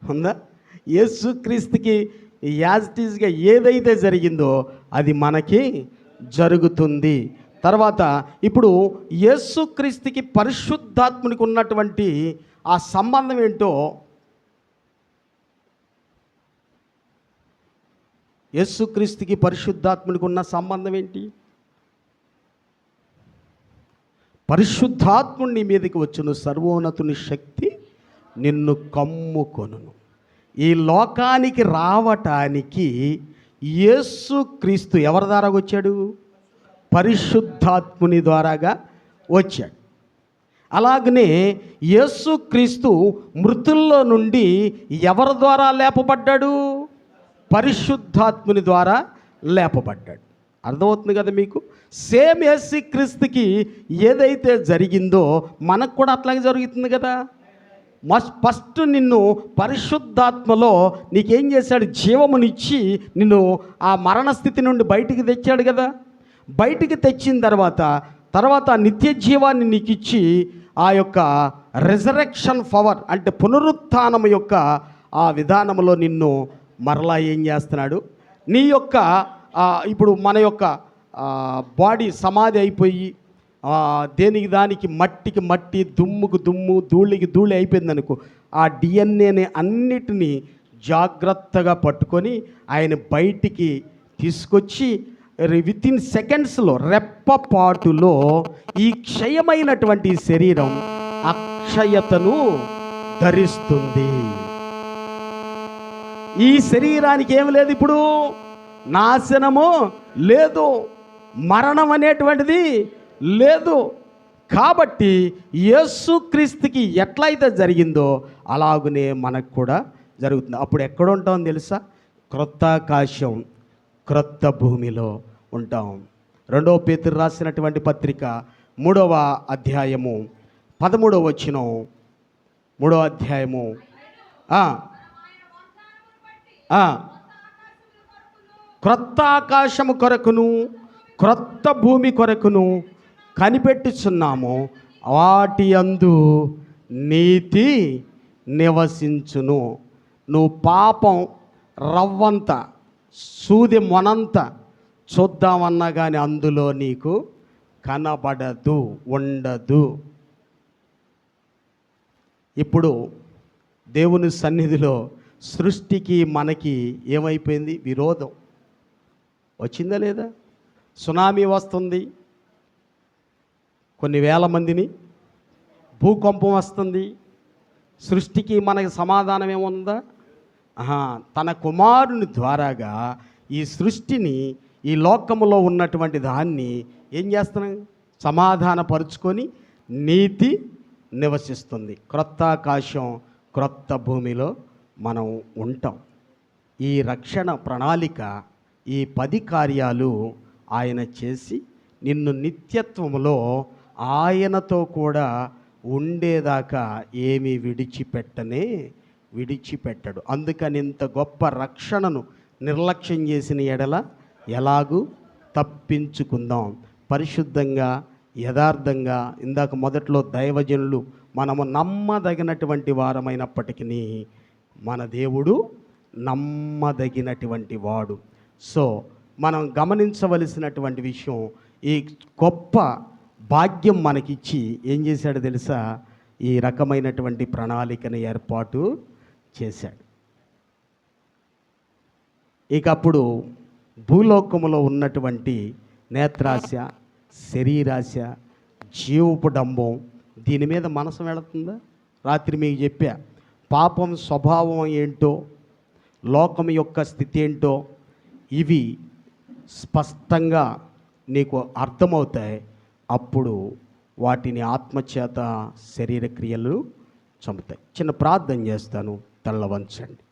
ఉందా? యేసుక్రీస్తుకి యాజ్ ఇట్ ఈజ్గా ఏదైతే జరిగిందో అది మనకి జరుగుతుంది. తర్వాత ఇప్పుడు యేసుక్రీస్తుకి పరిశుద్ధాత్మునికి ఉన్నటువంటి ఆ సంబంధం ఏంటో, యేసుక్రీస్తుకి పరిశుద్ధాత్మునికి ఉన్న సంబంధం ఏంటి? పరిశుద్ధాత్ముడు నీ మీదకి వచ్చును, సర్వోన్నతుని శక్తి నిన్ను కమ్ముకొనును. ఈ లోకానికి రావటానికి యేసుక్రీస్తు ఎవరి ద్వారా వచ్చాడు? పరిశుద్ధాత్ముని ద్వారాగా వచ్చాడు. అలాగనే యేసుక్రీస్తు మృతుల్లో నుండి ఎవరి ద్వారా లేపబడ్డాడు? పరిశుద్ధాత్ముని ద్వారా లేపబడ్డాడు. అర్థమవుతుంది కదా మీకు? సేమ్ యేసుక్రీస్తుకి ఏదైతే జరిగిందో మనకు కూడా అట్లాగే జరుగుతుంది కదా. ఫస్ట్ నిన్ను పరిశుద్ధాత్మలో నీకేం చేశాడు? జీవమునిచ్చి నిన్ను ఆ మరణ స్థితి నుండి బయటికి తెచ్చాడు కదా. బయటికి తెచ్చిన తర్వాత నిత్య జీవాన్ని నీకు ఇచ్చి ఆ యొక్క రెజరెక్షన్ పవర్ అంటే పునరుత్థానం యొక్క ఆ విధానంలో నిన్ను మరలా ఏం చేస్తున్నాడు? నీ యొక్క ఇప్పుడు మన యొక్క బాడీ సమాధి అయిపోయి దేనికి దానికి మట్టికి మట్టి, దుమ్ముకు దుమ్ము, ధూళికి ధూళి అయిపోయింది అనుకో, ఆ డిఎన్ఏని అన్నిటినీ జాగ్రత్తగా పట్టుకొని ఆయన బయటికి తీసుకొచ్చి వితిన్ సెకండ్స్లో, రెప్పపాటులో ఈ క్షయమైనటువంటి శరీరం అక్షయతను ధరిస్తుంది. ఈ శరీరానికి ఏమి లేదు, ఇప్పుడు నాశనము లేదు, మరణం అనేటువంటిది లేదు. కాబట్టి యేసుక్రీస్తుకి ఎట్లయితే జరిగిందో అలాగనే మనకు కూడా జరుగుతుంది. అప్పుడు ఎక్కడ ఉంటాం తెలుసా? క్రొత్త ఆకాశం క్రొత్త భూమిలో ఉంటాం. 2వ పేతురు రాసినటువంటి పత్రిక 3వ అధ్యాయము 13వ వచనం. 3వ అధ్యాయము క్రొత్త ఆకాశము కొరకును క్రొత్త భూమి కొరకును కనిపెట్టుచున్నాము, వాటి యందు నీతి నివసించును. నువ్వు పాపం రవ్వంత, సూది మొనంత చూద్దామన్నా కానీ అందులో నీకు కనబడదు, ఉండదు. ఇప్పుడు దేవుని సన్నిధిలో సృష్టికి మనకి ఏమైపోయింది? విరోధం వచ్చిందా లేదా? సునామీ వస్తుంది, కొన్ని వేల మందిని, భూకంపం వస్తుంది. సృష్టికి మనకి సమాధానం ఏముందా? తన కుమారుని ద్వారాగా ఈ సృష్టిని, ఈ లోకములో ఉన్నటువంటి దాన్ని ఏం చేస్తున్నాం? సమాధానపరుచుకొని నీతి నివసిస్తుంది. క్రొత్త ఆకాశం, క్రొత్త భూమిలో మనం ఉంటాం. ఈ రక్షణ ప్రణాళిక, ఈ 10 కార్యాలు ఆయన చేసి నిన్ను నిత్యత్వములో ఆయనతో కూడా ఉండేదాకా ఏమీ విడిచిపెట్టడు. అందుకని ఇంత గొప్ప రక్షణను నిర్లక్ష్యం చేసిన ఎడల ఎలాగూ తప్పించుకుందాం. పరిశుద్ధంగా, యథార్థంగా, ఇందాక మొదట్లో దైవజనులు మనము నమ్మదగినటువంటి వారమైనప్పటికీ మన దేవుడు నమ్మదగినటువంటి వాడు. సో మనం గమనించవలసినటువంటి విషయం, ఈ గొప్ప భాగ్యం మనకిచ్చి ఏం చేశాడు తెలుసా? ఈ రకమైనటువంటి ప్రణాళికను ఏర్పాటు చేశాడు. ఇక అప్పుడు భూలోకములో ఉన్నటువంటి నేత్రాశ, శరీరాశ, జీవపు డంబం, దీని మీద మనసు వెళుతుందా? రాత్రి మీకు చెప్పా, పాపం స్వభావం ఏంటో, లోకం యొక్క స్థితి ఏంటో ఇవి స్పష్టంగా నీకు అర్థమవుతాయి. అప్పుడు వాటిని ఆత్మచేత శరీర క్రియలు చంపుతాయి. చిన్న ప్రార్థన చేస్తాను, తల్ల వంచండి.